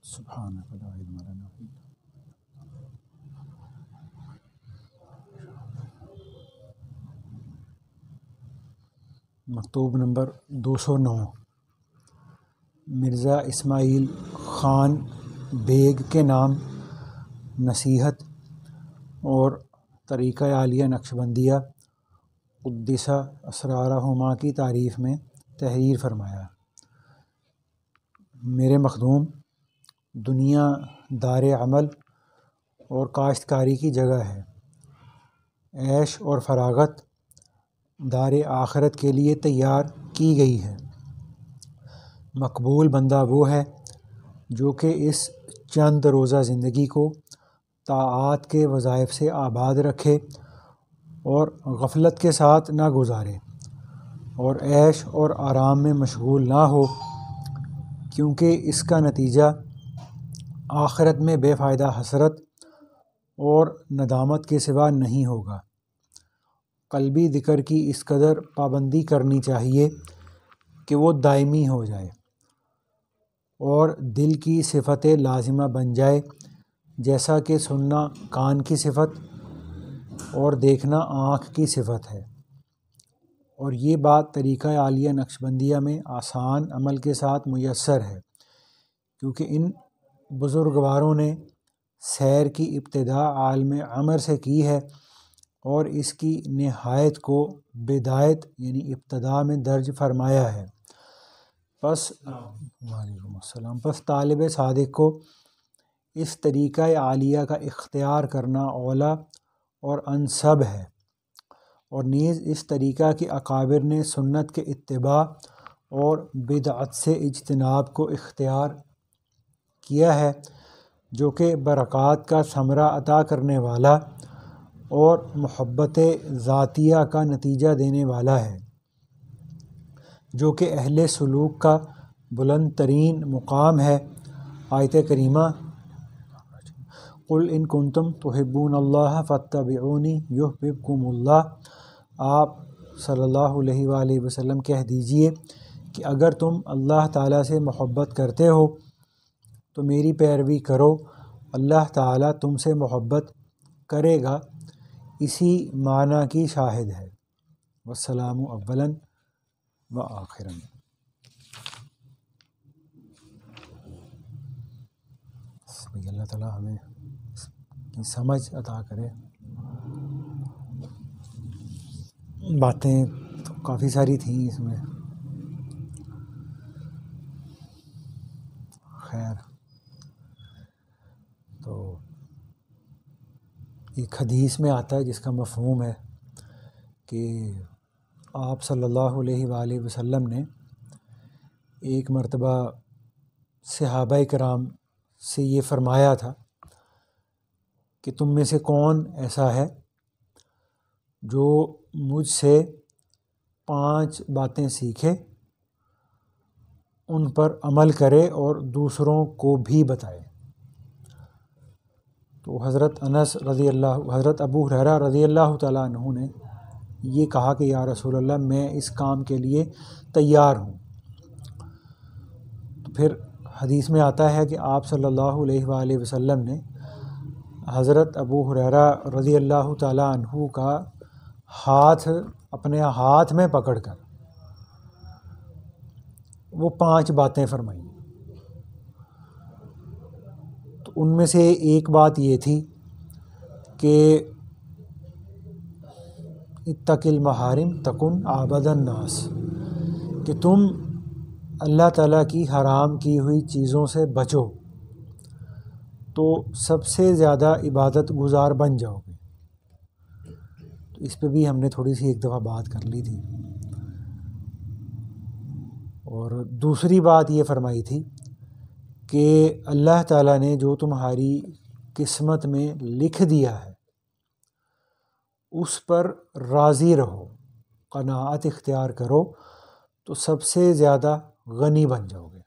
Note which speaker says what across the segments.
Speaker 1: سبحانک لا علم لنا الا مکتوب نمبر 209 مرزا اسماعیل خان بیگ کے نام نصیحت اور طریقہ عالیہ نقشبندیہ قدس اسرارہما کی تعریف میں تحریر فرمایا۔ میرے مخدوم، دنیا دار عمل اور کاشتکاری کی جگہ ہے، عیش اور فراغت دار آخرت کے لیے تیار کی گئی ہے۔ مقبول بندہ وہ ہے جو کہ اس چند روزہ زندگی کو طاعات کے وظائف سے آباد رکھے اور غفلت کے ساتھ نہ گزارے اور عیش اور آرام میں مشغول نہ ہو، کیونکہ اس کا نتیجہ آخرت میں بے فائدہ حسرت اور ندامت کے سوا نہیں ہوگا۔ قلبی ذکر کی اس قدر پابندی کرنی چاہیے کہ وہ دائمی ہو جائے اور دل کی صفت لازمہ بن جائے، جیسا کہ سننا کان کی صفت اور دیکھنا آنکھ کی صفت ہے۔ اور یہ بات طریقہ عالیہ نقشبندیہ میں آسان عمل کے ساتھ میسر ہے، کیونکہ ان بزرگواروں نے سیر کی ابتدا عالم عمر سے کی ہے اور اس کی نہایت کو بدایت یعنی ابتدا میں درج فرمایا ہے۔ وعلیکم السلام۔ پس طالب صادق کو اس طریقہ عالیہ کا اختیار کرنا اولیٰ اور انسب ہے، اور نیز اس طریقہ کے اکابر نے سنت کے اتباع اور بدعت سے اجتناب کو اختیار کیا ہے، جو کہ برکات کا ثمرہ عطا کرنے والا اور محبت ذاتیہ کا نتیجہ دینے والا ہے، جو کہ اہل سلوک کا بلند ترین مقام ہے۔ آیت کریمہ قُلْ إِن كُنتُمْ تُحِبُّونَ اللَّهَ فَاتَّبِعُونِي يُحْبِبْكُمُ اللَّهُ۔ آپ صلی اللہ علیہ وآلہ وسلم کہہ دیجئے کہ اگر تم اللہ تعالیٰ سے محبت کرتے ہو تو میری پیروی کرو، اللہ تعالیٰ تم سے محبت کرے گا، اسی معنی کی شاہد ہے۔ والسلام اولاً و آخراً۔ اللہ تعالیٰ ہمیں کی سمجھ عطا کرے۔ باتیں تو کافی ساری تھیں اس میں، خیر۔ تو ایک حدیث میں آتا ہے جس کا مفہوم ہے کہ آپ صلی اللہ علیہ وآلہ وسلم نے ایک مرتبہ صحابہ کرام سے یہ فرمایا تھا کہ تم میں سے کون ایسا ہے جو مجھ سے 5 باتیں سیکھے، ان پر عمل کرے اور دوسروں کو بھی بتائے۔ تو حضرت ابو ہریرہ رضی اللہ تعالیٰ عنہ نے یہ کہا کہ یا رسول اللہ، میں اس کام کے لیے تیار ہوں۔ تو پھر حدیث میں آتا ہے کہ آپ صلی اللہ علیہ وآلہ وسلم نے حضرت ابو ہریرہ رضی اللہ تعالیٰ عنہ کا ہاتھ اپنے ہاتھ میں پکڑ کر وہ 5 باتیں فرمائیں۔ تو ان میں سے ایک بات یہ تھی کہ اتق المحارم تکن عابد الناس، کہ تم اللہ تعالیٰ کی حرام کی ہوئی چیزوں سے بچو تو سب سے زیادہ عبادت گزار بن جاؤ گے۔ تو اس پہ بھی ہم نے تھوڑی سی ایک دفعہ بات کر لی تھی۔ اور دوسری بات یہ فرمائی تھی کہ اللہ تعالیٰ نے جو تمہاری قسمت میں لکھ دیا ہے اس پر راضی رہو، قناعت اختیار کرو تو سب سے زیادہ غنی بن جاؤ گے۔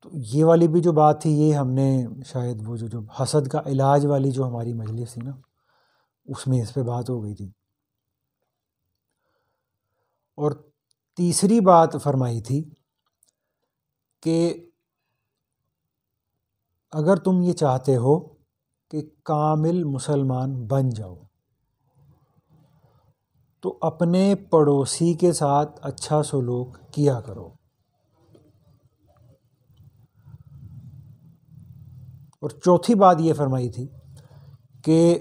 Speaker 1: تو یہ والی بھی جو بات تھی، یہ ہم نے شاید وہ جو حسد کا علاج والی جو ہماری مجلس تھی نا، اس میں اس پہ بات ہو گئی تھی۔ اور تیسری بات فرمائی تھی کہ اگر تم یہ چاہتے ہو کہ کامل مسلمان بن جاؤ تو اپنے پڑوسی کے ساتھ اچھا سلوک کیا کرو، اور چوتھی بات یہ فرمائی تھی کہ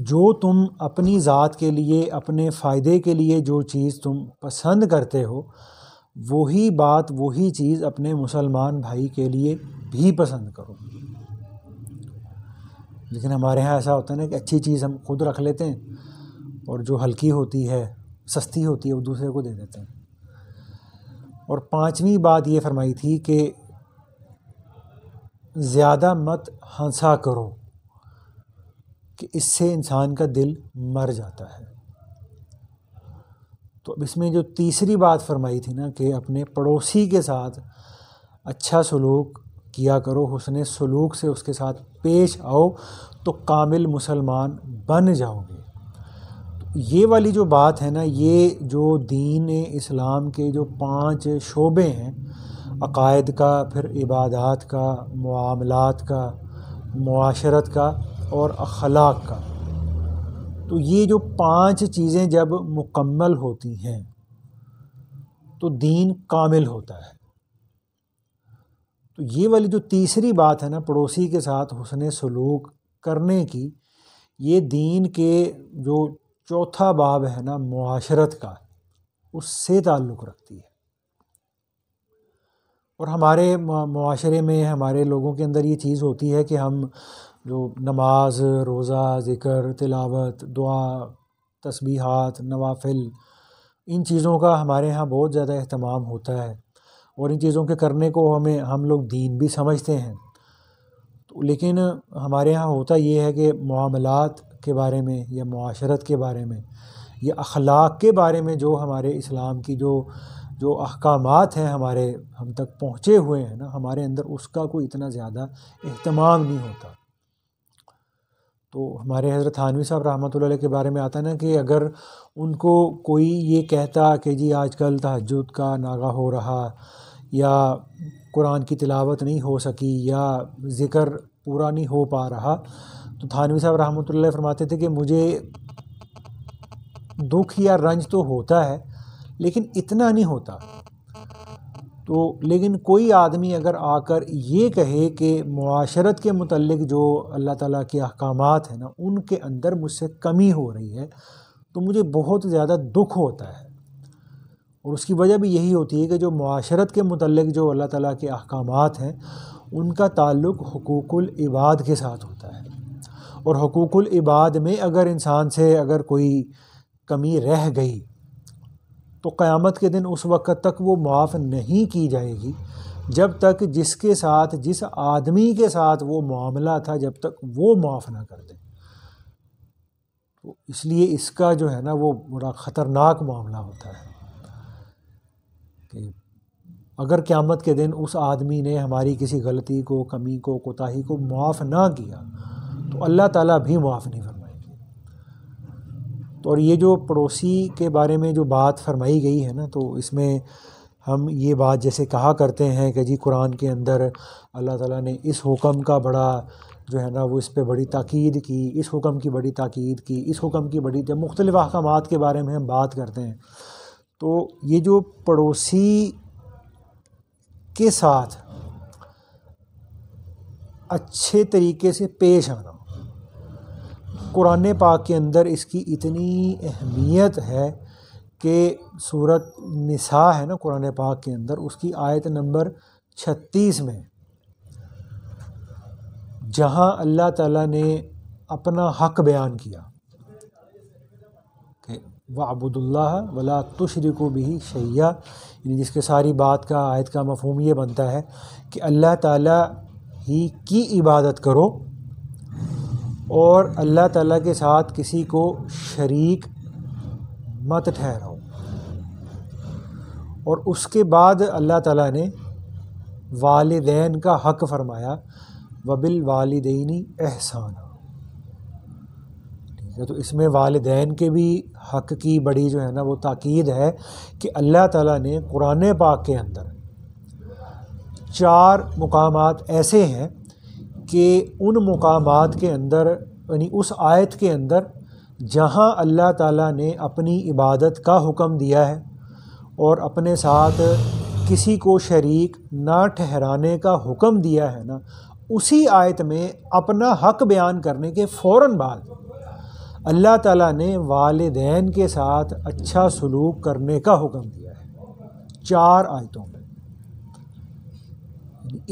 Speaker 1: جو تم اپنی ذات کے لیے، اپنے فائدے کے لیے جو چیز تم پسند کرتے ہو، وہی بات، وہی چیز اپنے مسلمان بھائی کے لیے بھی پسند کرو۔ لیکن ہمارے ہاں ایسا ہوتا ہے نا کہ اچھی چیز ہم خود رکھ لیتے ہیں اور جو ہلکی ہوتی ہے، سستی ہوتی ہے، وہ دوسرے کو دے دیتے ہیں۔ اور پانچویں بات یہ فرمائی تھی کہ زیادہ مت ہنسا کرو کہ اس سے انسان کا دل مر جاتا ہے۔ تو اب اس میں جو تیسری بات فرمائی تھی نا کہ اپنے پڑوسی کے ساتھ اچھا سلوک کیا کرو، حسن سلوک سے اس کے ساتھ پیش آؤ تو کامل مسلمان بن جاؤ گے۔ یہ والی جو بات ہے نا، یہ جو دین اسلام کے جو 5 شعبے ہیں، عقائد کا، پھر عبادات کا، معاملات کا، معاشرت کا اور اخلاق کا، تو یہ جو 5 چیزیں جب مکمل ہوتی ہیں تو دین کامل ہوتا ہے۔ تو یہ والی جو تیسری بات ہے نا، پڑوسی کے ساتھ حسن سلوک کرنے کی، یہ دین کے جو چوتھا باب ہے نا معاشرت کا، اس سے تعلق رکھتی ہے۔ اور ہمارے معاشرے میں، ہمارے لوگوں کے اندر یہ چیز ہوتی ہے کہ ہم جو نماز، روزہ، ذکر، تلاوت، دعا، تسبیحات، نوافل، ان چیزوں کا ہمارے ہاں بہت زیادہ اہتمام ہوتا ہے، اور ان چیزوں کے کرنے کو ہم لوگ دین بھی سمجھتے ہیں۔ لیکن ہمارے ہاں ہوتا یہ ہے کہ معاملات کے بارے میں یا معاشرت کے بارے میں یا اخلاق کے بارے میں جو ہمارے اسلام کی جو احکامات ہیں ہم تک پہنچے ہوئے ہیں نا، ہمارے اندر اس کا کوئی اتنا زیادہ اہتمام نہیں ہوتا۔ تو ہمارے حضرت تھانوی صاحب رحمۃ اللہ علیہ کے بارے میں آتا ہے نا کہ اگر ان کو کوئی یہ کہتا کہ جی آج کل تہجد کا ناغہ ہو رہا، یا قرآن کی تلاوت نہیں ہو سکی، یا ذکر پورا نہیں ہو پا رہا، تو تھانوی صاحب رحمۃ اللہ علیہ فرماتے تھے کہ مجھے دکھ یا رنج تو ہوتا ہے لیکن اتنا نہیں ہوتا۔ تو لیکن کوئی آدمی اگر آ کر یہ کہے کہ معاشرت کے متعلق جو اللہ تعالیٰ کے احکامات ہیں نا، ان کے اندر مجھ سے کمی ہو رہی ہے، تو مجھے بہت زیادہ دکھ ہوتا ہے۔ اور اس کی وجہ بھی یہی ہوتی ہے کہ جو معاشرت کے متعلق جو اللہ تعالیٰ کے احکامات ہیں، ان کا تعلق حقوق العباد کے ساتھ ہوتا ہے، اور حقوق العباد میں اگر انسان سے اگر کوئی کمی رہ گئی تو قیامت کے دن اس وقت تک وہ معاف نہیں کی جائے گی جب تک جس کے ساتھ، جس آدمی کے ساتھ وہ معاملہ تھا، جب تک وہ معاف نہ کر دے۔ تو اس لیے اس کا جو ہے نا وہ بڑا خطرناک معاملہ ہوتا ہے کہ اگر قیامت کے دن اس آدمی نے ہماری کسی غلطی کو، کمی کو، کوتاہی کو معاف نہ کیا تو اللہ تعالیٰ بھی معاف نہیں فرمائے گی۔ تو اور یہ جو پڑوسی کے بارے میں جو بات فرمائی گئی ہے نا، تو اس میں ہم یہ بات جیسے کہا کرتے ہیں کہ جی قرآن کے اندر اللہ تعالیٰ نے اس حکم کا بڑا جو ہے نا وہ اس پہ بڑی تاکید کی، اس حکم کی بڑی تاکید کی، اس حکم کی بڑی، جب مختلف احکامات کے بارے میں ہم بات کرتے ہیں تو یہ جو پڑوسی کے ساتھ اچھے طریقے سے پیش آنا، قرآن پاک کے اندر اس کی اتنی اہمیت ہے کہ سورۃ نساء ہے نا قرآن پاک کے اندر، اس کی آیت نمبر 36 میں جہاں اللہ تعالیٰ نے اپنا حق بیان کیا کہ وَاعْبُدُوا اللَّهَ وَلَا تُشْرِكُوا بِهِ شَيْئًا، یعنی جس کے ساری بات کا، آیت کا مفہوم یہ بنتا ہے کہ اللہ تعالیٰ ہی کی عبادت کرو اور اللہ تعالیٰ کے ساتھ کسی کو شریک مت ٹھہراؤ۔ اور اس کے بعد اللہ تعالیٰ نے والدین کا حق فرمایا، وَبِالْوَالِدَيْنِ إِحْسَانًا۔ ٹھیک ہے، تو اس میں والدین کے بھی حق کی بڑی جو ہے نا وہ تاکید ہے کہ اللہ تعالیٰ نے قرآن پاک کے اندر 4 مقامات ایسے ہیں کہ ان مقامات کے اندر یعنی اس آیت کے اندر جہاں اللہ تعالیٰ نے اپنی عبادت کا حکم دیا ہے اور اپنے ساتھ کسی کو شریک نہ ٹھہرانے کا حکم دیا ہے نا، اسی آیت میں اپنا حق بیان کرنے کے فوراً بعد اللہ تعالیٰ نے والدین کے ساتھ اچھا سلوک کرنے کا حکم دیا ہے 4 آیتوں میں۔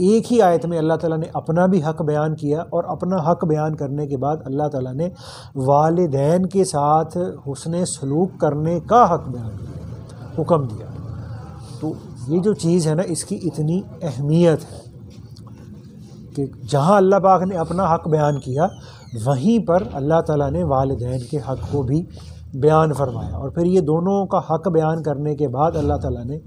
Speaker 1: ایک ہی آیت میں اللہ تعالیٰ نے اپنا بھی حق بیان کیا، اور اپنا حق بیان کرنے کے بعد اللہ تعالیٰ نے والدین کے ساتھ حسن سلوک کرنے کا حق بیان کیا، حکم دیا۔ تو یہ جو چیز ہے نا، اس کی اتنی اہمیت ہے کہ جہاں اللہ پاک نے اپنا حق بیان کیا، وہیں پر اللہ تعالیٰ نے والدین کے حق کو بھی بیان فرمایا۔ اور پھر یہ دونوں کا حق بیان کرنے کے بعد اللہ تعالیٰ نے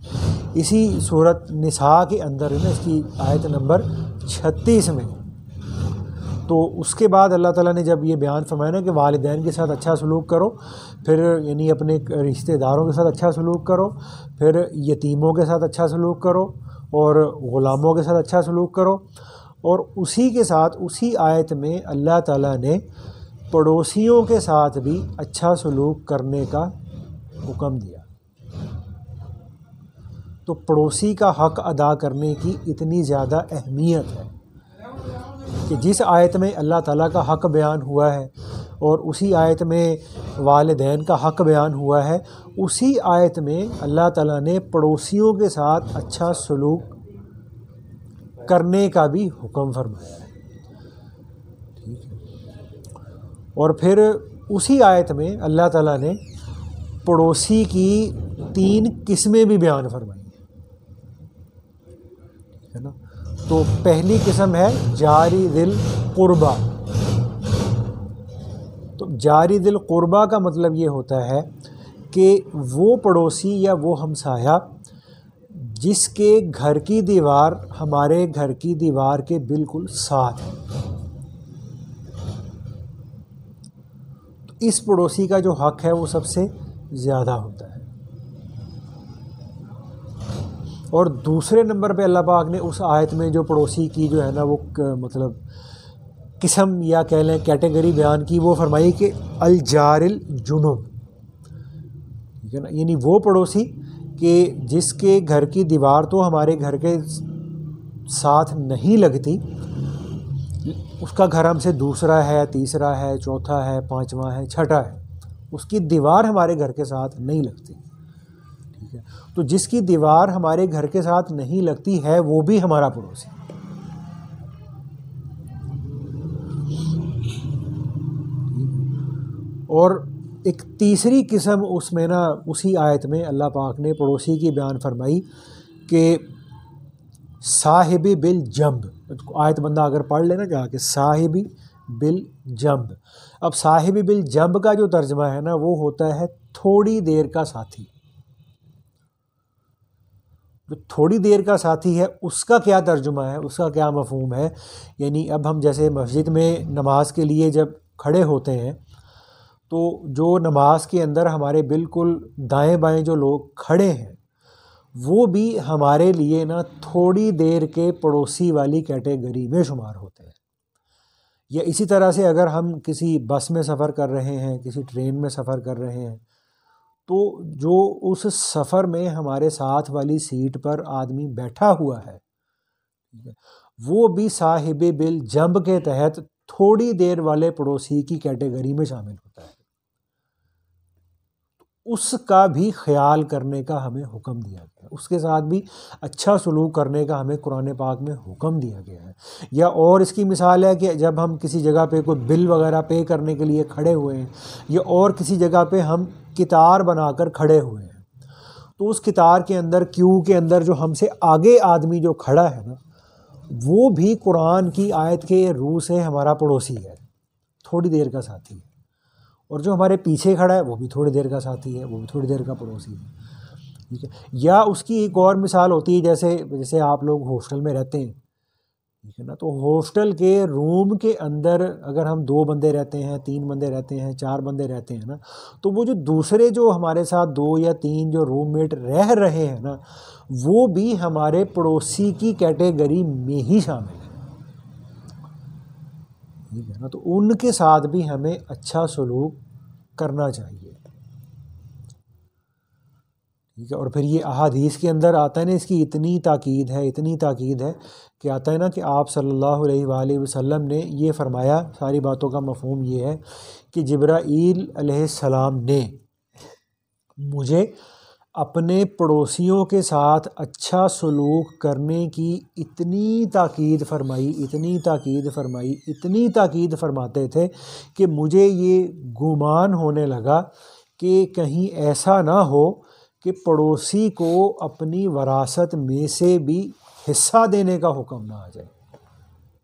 Speaker 1: اسی صورت نساء کے اندر نا، اس کی آیت نمبر 36 میں، تو اس کے بعد اللہ تعالیٰ نے جب یہ بیان فرمایا نا کہ والدین کے ساتھ اچھا سلوک کرو، پھر یعنی اپنے رشتہ داروں کے ساتھ اچھا سلوک کرو، پھر یتیموں کے ساتھ اچھا سلوک کرو، اور غلاموں کے ساتھ اچھا سلوک کرو، اور اسی کے ساتھ اسی آیت میں اللہ تعالیٰ نے پڑوسیوں کے ساتھ بھی اچھا سلوک کرنے کا حکم دیا۔ تو پڑوسی کا حق ادا کرنے کی اتنی زیادہ اہمیت ہے کہ جس آیت میں اللہ تعالیٰ کا حق بیان ہوا ہے اور اسی آیت میں والدین کا حق بیان ہوا ہے، اسی آیت میں اللہ تعالیٰ نے پڑوسیوں کے ساتھ اچھا سلوک کرنے کا بھی حکم فرمایا ہے، ٹھیک ہے۔ اور پھر اسی آیت میں اللہ تعالیٰ نے پڑوسی کی 3 قسمیں بھی بیان فرمائی ہے نا۔ تو پہلی قسم ہے جاری ذل قربا۔ تو جاری ذل قربا کا مطلب یہ ہوتا ہے کہ وہ پڑوسی یا وہ ہمسایہ جس کے گھر کی دیوار ہمارے گھر کی دیوار کے بالکل ساتھ ہے، تو اس پڑوسی کا جو حق ہے وہ سب سے زیادہ ہوتا ہے۔ اور دوسرے نمبر پہ اللہ پاک نے اس آیت میں جو پڑوسی کی جو ہے نا وہ مطلب قسم یا کہہ لیں کیٹیگری بیان کی، وہ فرمائی کہ الجار الجنب، ٹھیک ہے نا، یعنی وہ پڑوسی کہ جس کے گھر کی دیوار تو ہمارے گھر کے ساتھ نہیں لگتی، اس کا گھر ہم سے دوسرا ہے، تیسرا ہے، چوتھا ہے، 5واں ہے، 6واں ہے، اس کی دیوار ہمارے گھر کے ساتھ نہیں لگتی، ٹھیک ہے۔ تو جس کی دیوار ہمارے گھر کے ساتھ نہیں لگتی ہے وہ بھی ہمارا پڑوسی۔ اور ایک تیسری قسم اس میں نا اسی آیت میں اللہ پاک نے پڑوسی کی بیان فرمائی کہ صاحب بالجنب۔ آیت بندہ اگر پڑھ لینا جا کے صاحب بالجنب، اب صاحب بالجنب کا جو ترجمہ ہے نا وہ ہوتا ہے تھوڑی دیر کا ساتھی۔ جو تھوڑی دیر کا ساتھی ہے اس کا کیا ترجمہ ہے، اس کا کیا مفہوم ہے؟ یعنی اب ہم جیسے مسجد میں نماز کے لیے جب کھڑے ہوتے ہیں تو جو نماز کے اندر ہمارے بالکل دائیں بائیں جو لوگ کھڑے ہیں وہ بھی ہمارے لیے نا تھوڑی دیر کے پڑوسی والی کیٹیگری میں شمار ہوتے ہیں۔ یا اسی طرح سے اگر ہم کسی بس میں سفر کر رہے ہیں، کسی ٹرین میں سفر کر رہے ہیں، تو جو اس سفر میں ہمارے ساتھ والی سیٹ پر آدمی بیٹھا ہوا ہے وہ بھی صاحب بالجنب کے تحت تھوڑی دیر والے پڑوسی کی کیٹیگری میں شامل ہوتا ہے۔ اس کا بھی خیال کرنے کا ہمیں حکم دیا گیا ہے، اس کے ساتھ بھی اچھا سلوک کرنے کا ہمیں قرآن پاک میں حکم دیا گیا ہے۔ یا اور اس کی مثال ہے کہ جب ہم کسی جگہ پہ کوئی بل وغیرہ پے کرنے کے لیے کھڑے ہوئے ہیں، یا اور کسی جگہ پہ ہم قطار بنا کر کھڑے ہوئے ہیں، تو اس قطار کے اندر کیو کے اندر جو ہم سے آگے آدمی جو کھڑا ہے نا وہ بھی قرآن کی آیت کے روح سے ہمارا پڑوسی ہے، تھوڑی دیر کا ساتھی ہے، اور جو ہمارے پیچھے کھڑا ہے وہ بھی تھوڑی دیر کا ساتھی ہے، وہ بھی تھوڑی دیر کا پڑوسی ہے، ٹھیک ہے۔ یا اس کی ایک اور مثال ہوتی ہے، جیسے آپ لوگ ہاسٹل میں رہتے ہیں ٹھیک ہے نا. تو ہاسٹل کے روم کے اندر اگر ہم 2 بندے رہتے ہیں، 3 بندے رہتے ہیں، 4 بندے رہتے ہیں نا، تو وہ جو دوسرے جو ہمارے ساتھ 2 یا 3 جو روم میٹ رہ رہے ہیں نا، وہ بھی ہمارے پڑوسی کی کیٹیگری میں ہی شامل ہے. ٹھیک ہے نا. تو ان کے ساتھ بھی ہمیں اچھا سلوک کرنا چاہیے. ٹھیک ہے. اور پھر یہ احادیث کے اندر آتا ہے نا، اس کی اتنی تاکید ہے کہ آتا ہے نا کہ آپ صلی اللہ علیہ وآلہ وسلم نے یہ فرمایا. ساری باتوں کا مفہوم یہ ہے کہ جبرائیل علیہ السلام نے مجھے اپنے پڑوسیوں کے ساتھ اچھا سلوک کرنے کی اتنی تاکید فرماتے تھے کہ مجھے یہ گمان ہونے لگا کہ کہیں ایسا نہ ہو کہ پڑوسی کو اپنی وراثت میں سے بھی حصہ دینے کا حکم نہ آ جائے.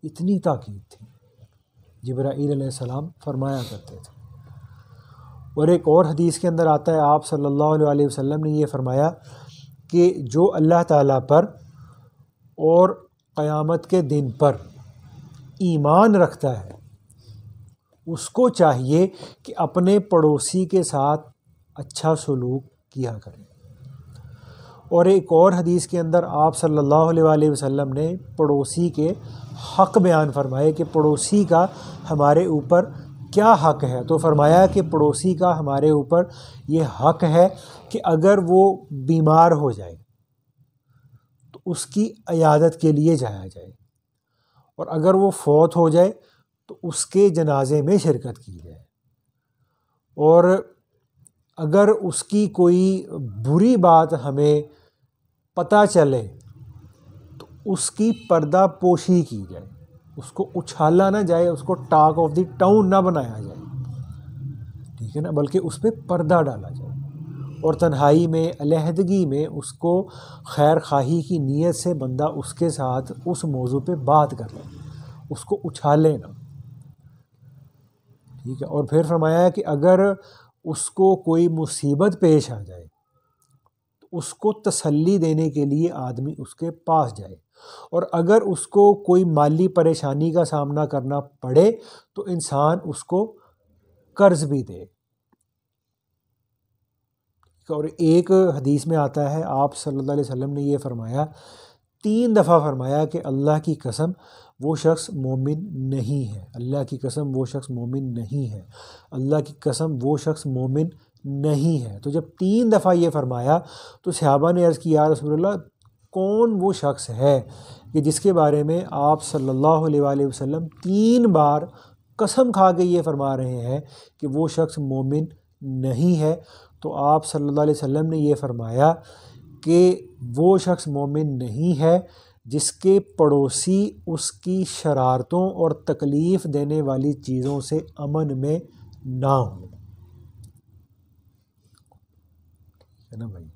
Speaker 1: اتنی تاکید تھی. جبرائیل علیہ السلام فرمایا کرتے تھے. اور ایک اور حدیث کے اندر آتا ہے، آپ صلی اللہ علیہ وسلم نے یہ فرمایا کہ جو اللہ تعالیٰ پر اور قیامت کے دن پر ایمان رکھتا ہے اس کو چاہیے کہ اپنے پڑوسی کے ساتھ اچھا سلوک کیا کرے. اور ایک اور حدیث کے اندر آپ صلی اللہ علیہ وسلم نے پڑوسی کے حق بیان فرمائے کہ پڑوسی کا ہمارے اوپر کیا حق ہے. تو فرمایا کہ پڑوسی کا ہمارے اوپر یہ حق ہے کہ اگر وہ بیمار ہو جائے تو اس کی عیادت کے لیے جایا جائے، اور اگر وہ فوت ہو جائے تو اس کے جنازے میں شرکت کی جائے، اور اگر اس کی کوئی بری بات ہمیں پتہ چلے تو اس کی پردہ پوشی کی جائے، اس کو اچھالا نہ جائے، اس کو ٹاک آف دی ٹاؤن نہ بنایا جائے. ٹھیک ہے نا. بلکہ اس پہ پردہ ڈالا جائے، اور تنہائی میں، علیحدگی میں اس کو خیر خواہی کی نیت سے بندہ اس کے ساتھ اس موضوع پہ بات کر لے، اس کو اچھالے نہ. ٹھیک ہے. اور پھر فرمایا کہ اگر اس کو کوئی مصیبت پیش آ جائے تو اس کو تسلی دینے کے لیے آدمی اس کے پاس جائے، اور اگر اس کو کوئی مالی پریشانی کا سامنا کرنا پڑے تو انسان اس کو قرض بھی دے. اور ایک حدیث میں آتا ہے، آپ صلی اللہ علیہ وسلم نے یہ فرمایا، 3 دفعہ فرمایا کہ اللہ کی قسم وہ شخص مومن نہیں ہے، اللہ کی قسم وہ شخص مومن نہیں ہے، اللہ کی قسم وہ شخص مومن نہیں ہے. تو جب 3 دفعہ یہ فرمایا تو صحابہ نے عرض کی، یا رسول اللہ کون وہ شخص ہے کہ جس کے بارے میں آپ صلی اللہ علیہ وآلہ وسلم 3 بار قسم کھا کے یہ فرما رہے ہیں کہ وہ شخص مومن نہیں ہے؟ تو آپ صلی اللہ علیہ وسلم نے یہ فرمایا کہ وہ شخص مومن نہیں ہے جس کے پڑوسی اس کی شرارتوں اور تکلیف دینے والی چیزوں سے امن میں نہ ہوں. ہے نا بھائی.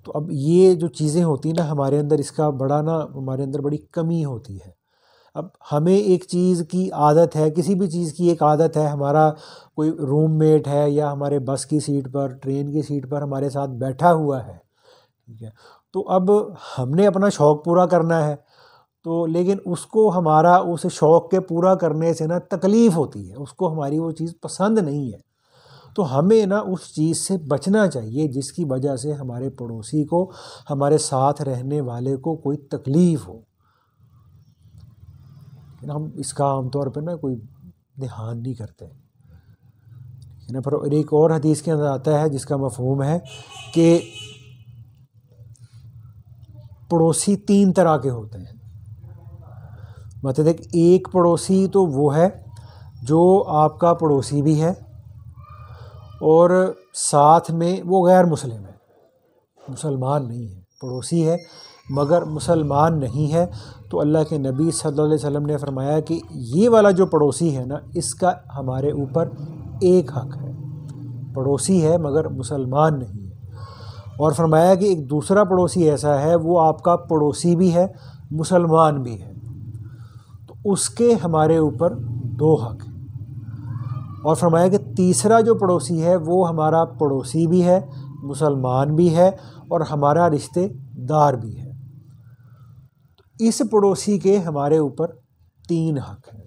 Speaker 1: تو اب یہ جو چیزیں ہوتی ہیں نا ہمارے اندر، اس کا بڑا ہمارے اندر بڑی کمی ہوتی ہے. اب ہمیں ایک چیز کی عادت ہے، کسی بھی چیز کی ایک عادت ہے، ہمارا کوئی روم میٹ ہے یا ہمارے بس کی سیٹ پر، ٹرین کی سیٹ پر ہمارے ساتھ بیٹھا ہوا ہے. ٹھیک ہے. تو اب ہم نے اپنا شوق پورا کرنا ہے، تو لیکن اس کو ہمارا اس شوق کے پورا کرنے سے نا تکلیف ہوتی ہے، اس کو ہماری وہ چیز پسند نہیں ہے. تو ہمیں نا اس چیز سے بچنا چاہیے جس کی وجہ سے ہمارے پڑوسی کو، ہمارے ساتھ رہنے والے کو کوئی تکلیف ہو. ہم اس کا عام طور پہ نا کوئی دھیان نہیں کرتے. پھر ایک اور حدیث کے اندر آتا ہے جس کا مفہوم ہے کہ پڑوسی 3 طرح کے ہوتے ہیں. مطلب ایک پڑوسی تو وہ ہے جو آپ کا پڑوسی بھی ہے اور ساتھ میں وہ غیر مسلم ہے، مسلمان نہیں ہے، پڑوسی ہے مگر مسلمان نہیں ہے. تو اللہ کے نبی صلی اللہ علیہ وسلم نے فرمایا کہ یہ والا جو پڑوسی ہے نا، اس کا ہمارے اوپر ایک حق ہے، پڑوسی ہے مگر مسلمان نہیں ہے. اور فرمایا کہ ایک دوسرا پڑوسی ایسا ہے، وہ آپ کا پڑوسی بھی ہے، مسلمان بھی ہے، تو اس کے ہمارے اوپر 2 حق ہیں. اور فرمایا کہ تیسرا جو پڑوسی ہے وہ ہمارا پڑوسی بھی ہے، مسلمان بھی ہے اور ہمارا رشتے دار بھی ہے. اس پڑوسی کے ہمارے اوپر 3 حق ہیں،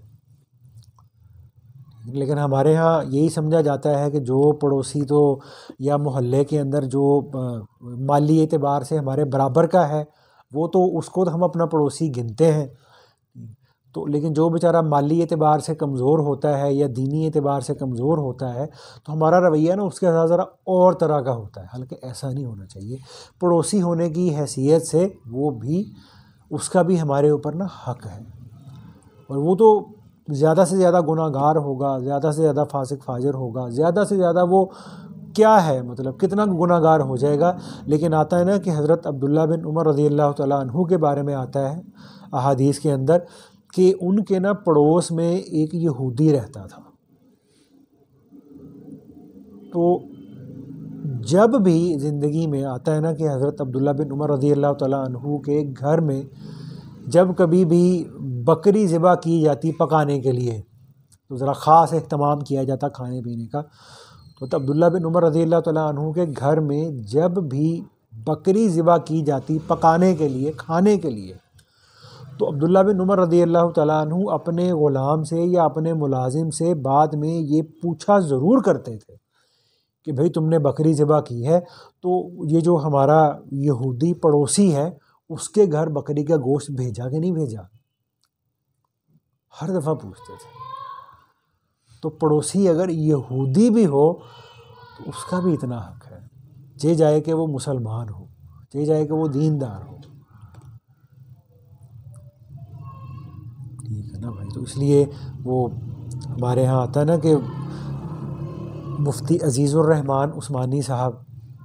Speaker 1: لیکن ہمارے ہاں یہی سمجھا جاتا ہے کہ جو پڑوسی تو یا محلے کے اندر جو مالی اعتبار سے ہمارے برابر کا ہے وہ تو اس کو تو ہم اپنا پڑوسی گنتے ہیں، تو لیکن جو بیچارہ مالی اعتبار سے کمزور ہوتا ہے یا دینی اعتبار سے کمزور ہوتا ہے تو ہمارا رویہ نا اس کے ساتھ ذرا اور طرح کا ہوتا ہے، حالانکہ ایسا نہیں ہونا چاہیے۔ پڑوسی ہونے کی حیثیت سے وہ بھی، اس کا بھی ہمارے اوپر نا حق ہے، اور وہ تو زیادہ سے زیادہ گناہ گار ہوگا، زیادہ سے زیادہ فاسق فاجر ہوگا، زیادہ سے زیادہ وہ کیا ہے مطلب کتنا گناہ گار ہو جائے گا۔ لیکن آتا ہے نا کہ حضرت عبداللہ بن عمر رضی اللہ تعالیٰ عنہ کے بارے میں آتا ہے احادیث کے اندر کہ ان کے نا پڑوس میں ایک یہودی رہتا تھا، تو جب بھی زندگی میں آتا ہے نا کہ حضرت عبداللہ بن عمر رضی اللہ تعالیٰ عنہ کے گھر میں جب کبھی بھی بکری ذبح کی جاتی پکانے کے لیے تو ذرا خاص اہتمام کیا جاتا کھانے پینے کا، تو عبداللہ بن عمر رضی اللہ تعالیٰ عنہ کے گھر میں جب بھی بکری ذبح کی جاتی پکانے کے لیے کھانے کے لیے تو عبداللہ بن عمر رضی اللہ تعالیٰ عنہ اپنے غلام سے یا اپنے ملازم سے بعد میں یہ پوچھا ضرور کرتے تھے کہ بھئی تم نے بکری ذبح کی ہے تو یہ جو ہمارا یہودی پڑوسی ہے اس کے گھر بکری کا گوشت بھیجا کہ نہیں بھیجا، ہر دفعہ پوچھتے تھے۔ تو پڑوسی اگر یہودی بھی ہو تو اس کا بھی اتنا حق ہے، چاہے جائے کہ وہ مسلمان ہو، چاہے جائے کہ وہ دیندار ہو، ٹھیک ہے نا بھائی۔ تو اس لیے وہ ہمارے ہاں آتا ہے نا کہ مفتی عزیز الرحمن عثمانی صاحب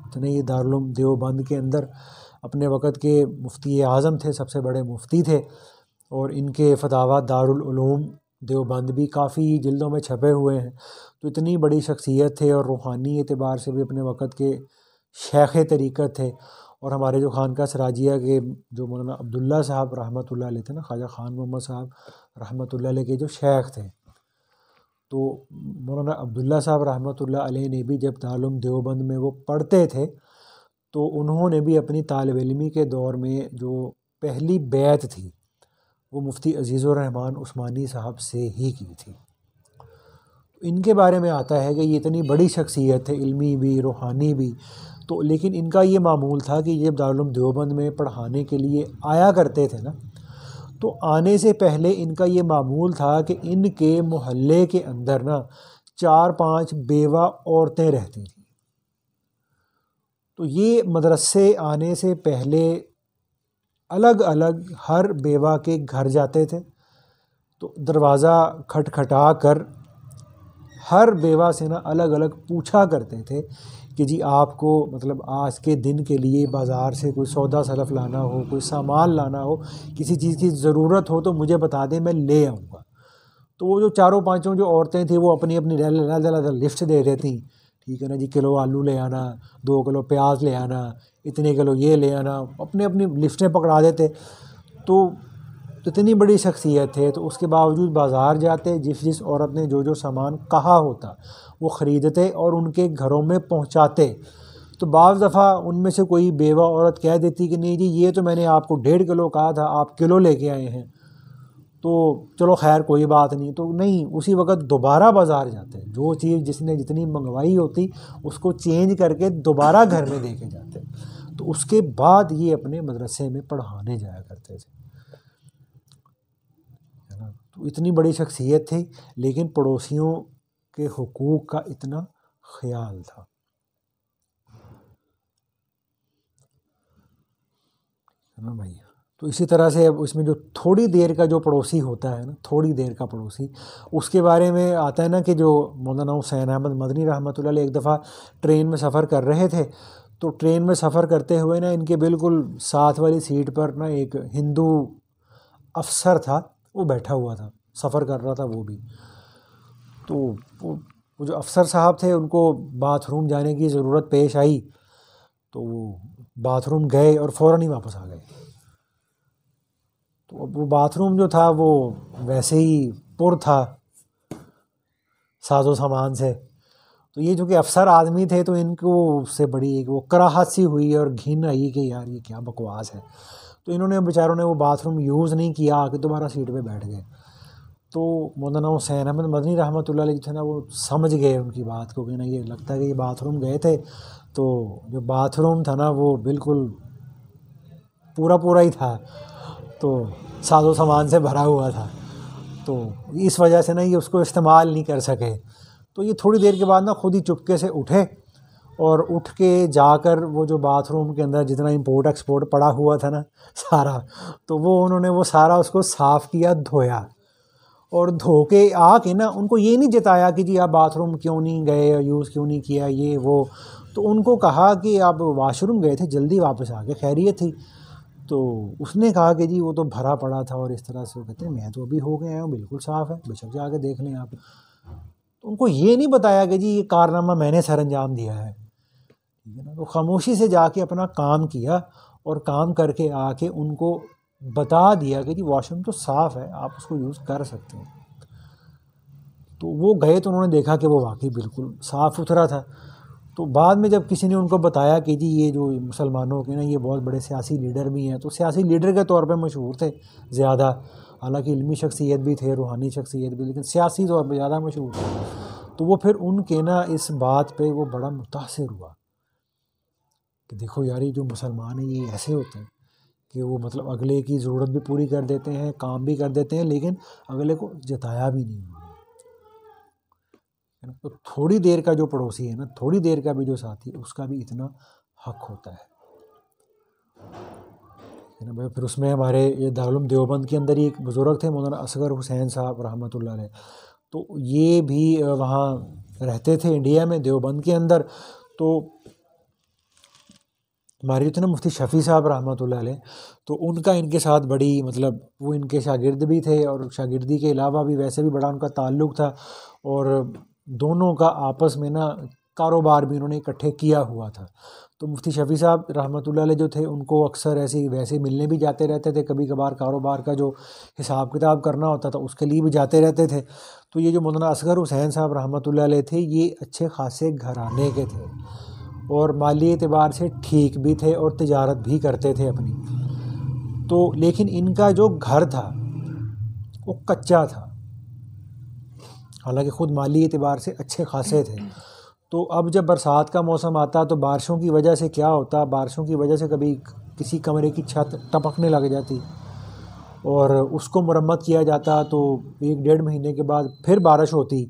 Speaker 1: اتنے یہ دارالعلوم دیوبند کے اندر اپنے وقت کے مفتی اعظم تھے، سب سے بڑے مفتی تھے، اور ان کے فتاویٰ دارالعلوم دیوبند بھی کافی جلدوں میں چھپے ہوئے ہیں، تو اتنی بڑی شخصیت تھے اور روحانی اعتبار سے بھی اپنے وقت کے شیخ طریقت تھے، اور ہمارے جو خانقاہ سراجیہ کے جو مولانا عبداللہ صاحب رحمۃ اللہ علیہ تھے نا، خواجہ خان محمد صاحب رحمۃ اللہ علیہ کے جو شیخ تھے، تو مولانا عبداللہ صاحب رحمۃ اللہ علیہ نے بھی جب دارالعلوم دیوبند میں وہ پڑھتے تھے تو انہوں نے بھی اپنی طالب علمی کے دور میں جو پہلی بیعت تھی وہ مفتی عزیز الرحمن عثمانی صاحب سے ہی کی تھی۔ ان کے بارے میں آتا ہے کہ یہ اتنی بڑی شخصیت ہے، علمی بھی روحانی بھی، تو لیکن ان کا یہ معمول تھا کہ جب دارالعلوم دیوبند میں پڑھانے کے لیے آیا کرتے تھے نا تو آنے سے پہلے ان کا یہ معمول تھا کہ ان کے محلے کے اندر نا 4-5 بیوہ عورتیں رہتی تھیں، تو یہ مدرسے آنے سے پہلے الگ الگ ہر بیوہ کے گھر جاتے تھے، تو دروازہ کھٹکھٹا کر ہر بیوہ سے نا الگ الگ پوچھا کرتے تھے کہ جی آپ کو مطلب آج کے دن کے لیے بازار سے کوئی سودا سلف لانا ہو، کوئی سامان لانا ہو، کسی چیز کی ضرورت ہو تو مجھے بتا دیں، میں لے آؤں گا۔ تو وہ جو 4-5 جو عورتیں تھیں وہ اپنی اپنی لسٹ دے دیتی، ٹھیک ہے نا جی، کلو آلو لے آنا، 2 کلو پیاز لے آنا، اتنے کلو یہ لے آنا، اپنی اپنی لسٹیں پکڑا دیتے۔ تو اتنی بڑی شخصیت تھے، تو اس کے باوجود بازار جاتے، جس عورت نے جو سامان کہا ہوتا وہ خریدتے اور ان کے گھروں میں پہنچاتے۔ تو بعض دفعہ ان میں سے کوئی بیوہ عورت کہہ دیتی کہ نہیں جی یہ تو میں نے آپ کو 1.5 کلو کہا تھا، آپ کلو لے کے آئے ہیں، تو چلو خیر کوئی بات نہیں، تو نہیں، اسی وقت دوبارہ بازار جاتے، جو چیز جس نے جتنی منگوائی ہوتی اس کو چینج کر کے دوبارہ گھر میں دے کے جاتے، تو اس کے بعد یہ اپنے مدرسے میں پڑھانے جایا کرتے تھے۔ تو اتنی بڑی شخصیت تھی، لیکن پڑوسیوں کے حقوق کا اتنا خیال تھا۔ تو اسی طرح سے اب اس میں جو تھوڑی دیر کا جو پڑوسی ہوتا ہے نا، تھوڑی دیر کا پڑوسی، اس کے بارے میں آتا ہے نا کہ جو مولانا حسین احمد مدنی رحمۃ اللہ علیہ ایک دفعہ ٹرین میں سفر کر رہے تھے، تو ٹرین میں سفر کرتے ہوئے نا ان کے بالکل ساتھ والی سیٹ پر نا ایک ہندو افسر تھا، وہ بیٹھا ہوا تھا، سفر کر رہا تھا وہ بھی۔ تو وہ جو افسر صاحب تھے ان کو باتھ روم جانے کی ضرورت پیش آئی، تو وہ باتھ روم گئے اور فوراً ہی واپس آ گئے۔ تو اب وہ باتھ روم جو تھا وہ ویسے ہی پر تھا ساز و سامان سے، تو یہ جو کہ افسر آدمی تھے تو ان کو اس سے بڑی ایک وہ کراہت سی ہوئی اور گھن آئی کہ یار یہ کیا بکواس ہے۔ تو انہوں نے بیچاروں نے وہ باتھ روم یوز نہیں کیا، آ کے دوبارہ سیٹ پہ بیٹھ گئے۔ تو مولانا حسین احمد مدنی رحمۃ اللہ علیہ جو تھے نا، وہ سمجھ گئے ان کی بات کو کہ نا یہ لگتا ہے کہ یہ باتھ روم گئے تھے، تو جو باتھ روم تھا نا وہ بالکل پورا ہی تھا، تو ساز و سامان سے بھرا ہوا تھا، تو اس وجہ سے نا یہ اس کو استعمال نہیں کر سکے۔ تو یہ تھوڑی دیر کے بعد نا خود ہی چپکے سے اٹھے، اور اٹھ کے جا کر وہ جو باتھ روم کے اندر جتنا امپورٹ ایکسپورٹ پڑا ہوا تھا نا سارا، تو وہ انہوں نے وہ سارا اس کو صاف کیا، دھویا، اور دھو کے آ کے نا ان کو یہ نہیں جتایا کہ جی آپ باتھ روم کیوں نہیں گئے، یوز کیوں نہیں کیا، یہ وہ، تو ان کو کہا کہ آپ واش روم گئے تھے، جلدی واپس آ کے خیریت تھی۔ تو اس نے کہا کہ جی وہ تو بھرا پڑا تھا، اور اس طرح سے وہ کہتے ہیں میں تو ابھی ہو کے آیا ہوں، بالکل صاف ہے، بے شک جا کے دیکھ لیں آپ۔ تو ان کو یہ نہیں بتایا کہ جی یہ کارنامہ میں نے سر انجام دیا ہے، ٹھیک ہے نا۔ تو خاموشی سے جا کے اپنا کام کیا، اور کام کر کے آ کے ان کو بتا دیا کہ جی واش روم تو صاف ہے، آپ اس کو یوز کر سکتے ہیں۔ تو وہ گئے تو انہوں نے دیکھا کہ وہ واقعی بالکل صاف ستھرا تھا۔ تو بعد میں جب کسی نے ان کو بتایا کہ جی یہ جو مسلمانوں کے نا یہ بہت بڑے سیاسی لیڈر بھی ہیں، تو سیاسی لیڈر کے طور پہ مشہور تھے زیادہ، حالانکہ علمی شخصیت بھی تھے، روحانی شخصیت بھی، لیکن سیاسی طور پہ زیادہ مشہور تھے۔ تو وہ پھر ان کے نا اس بات پہ وہ بڑا متاثر ہوا کہ دیکھو یار، یہ جو مسلمان ہیں یہ ایسے ہوتے ہیں کہ وہ مطلب اگلے کی ضرورت بھی پوری کر دیتے ہیں، کام بھی کر دیتے ہیں، لیکن اگلے کو جتایا بھی نہیں۔ تو تھوڑی دیر کا جو پڑوسی ہے نا، تھوڑی دیر کا بھی جو ساتھی ہے، اس کا بھی اتنا حق ہوتا ہے نا بھائی۔ پھر اس میں ہمارے یہ دارالعلوم دیوبند کے اندر ہی ایک بزرگ تھے، مولانا اصغر حسین صاحب رحمۃ اللہ علیہ، تو یہ بھی وہاں رہتے تھے انڈیا میں دیوبند کے اندر۔ تو ہمارے تھے نا مفتی شفیع صاحب رحمۃ اللہ علیہ، تو ان کا ان کے ساتھ بڑی مطلب وہ ان کے شاگرد بھی تھے، اور شاگردی کے علاوہ بھی ویسے بھی بڑا ان کا تعلق تھا، اور دونوں کا آپس میں نا کاروبار بھی انہوں نے اکٹھے کیا ہوا تھا۔ تو مفتی شفیع صاحب رحمۃ اللہ علیہ جو تھے، ان کو اکثر ویسے ملنے بھی جاتے رہتے تھے، کبھی کبھار کاروبار کا جو حساب کتاب کرنا ہوتا تھا اس کے لیے بھی جاتے رہتے تھے۔ تو یہ جو مولانا اصغر حسین صاحب رحمۃ اللہ علیہ تھے، یہ اچھے خاصے گھرانے کے تھے، اور مالی اعتبار سے ٹھیک بھی تھے، اور تجارت بھی کرتے تھے اپنی۔ تو لیکن ان کا جو گھر تھا وہ کچا تھا، حالانکہ خود مالی اعتبار سے اچھے خاصے تھے۔ تو اب جب برسات کا موسم آتا تو بارشوں کی وجہ سے کیا ہوتا، بارشوں کی وجہ سے کبھی کسی کمرے کی چھت ٹپکنے لگ جاتی، اور اس کو مرمت کیا جاتا، تو 1-1.5 مہینے کے بعد پھر بارش ہوتی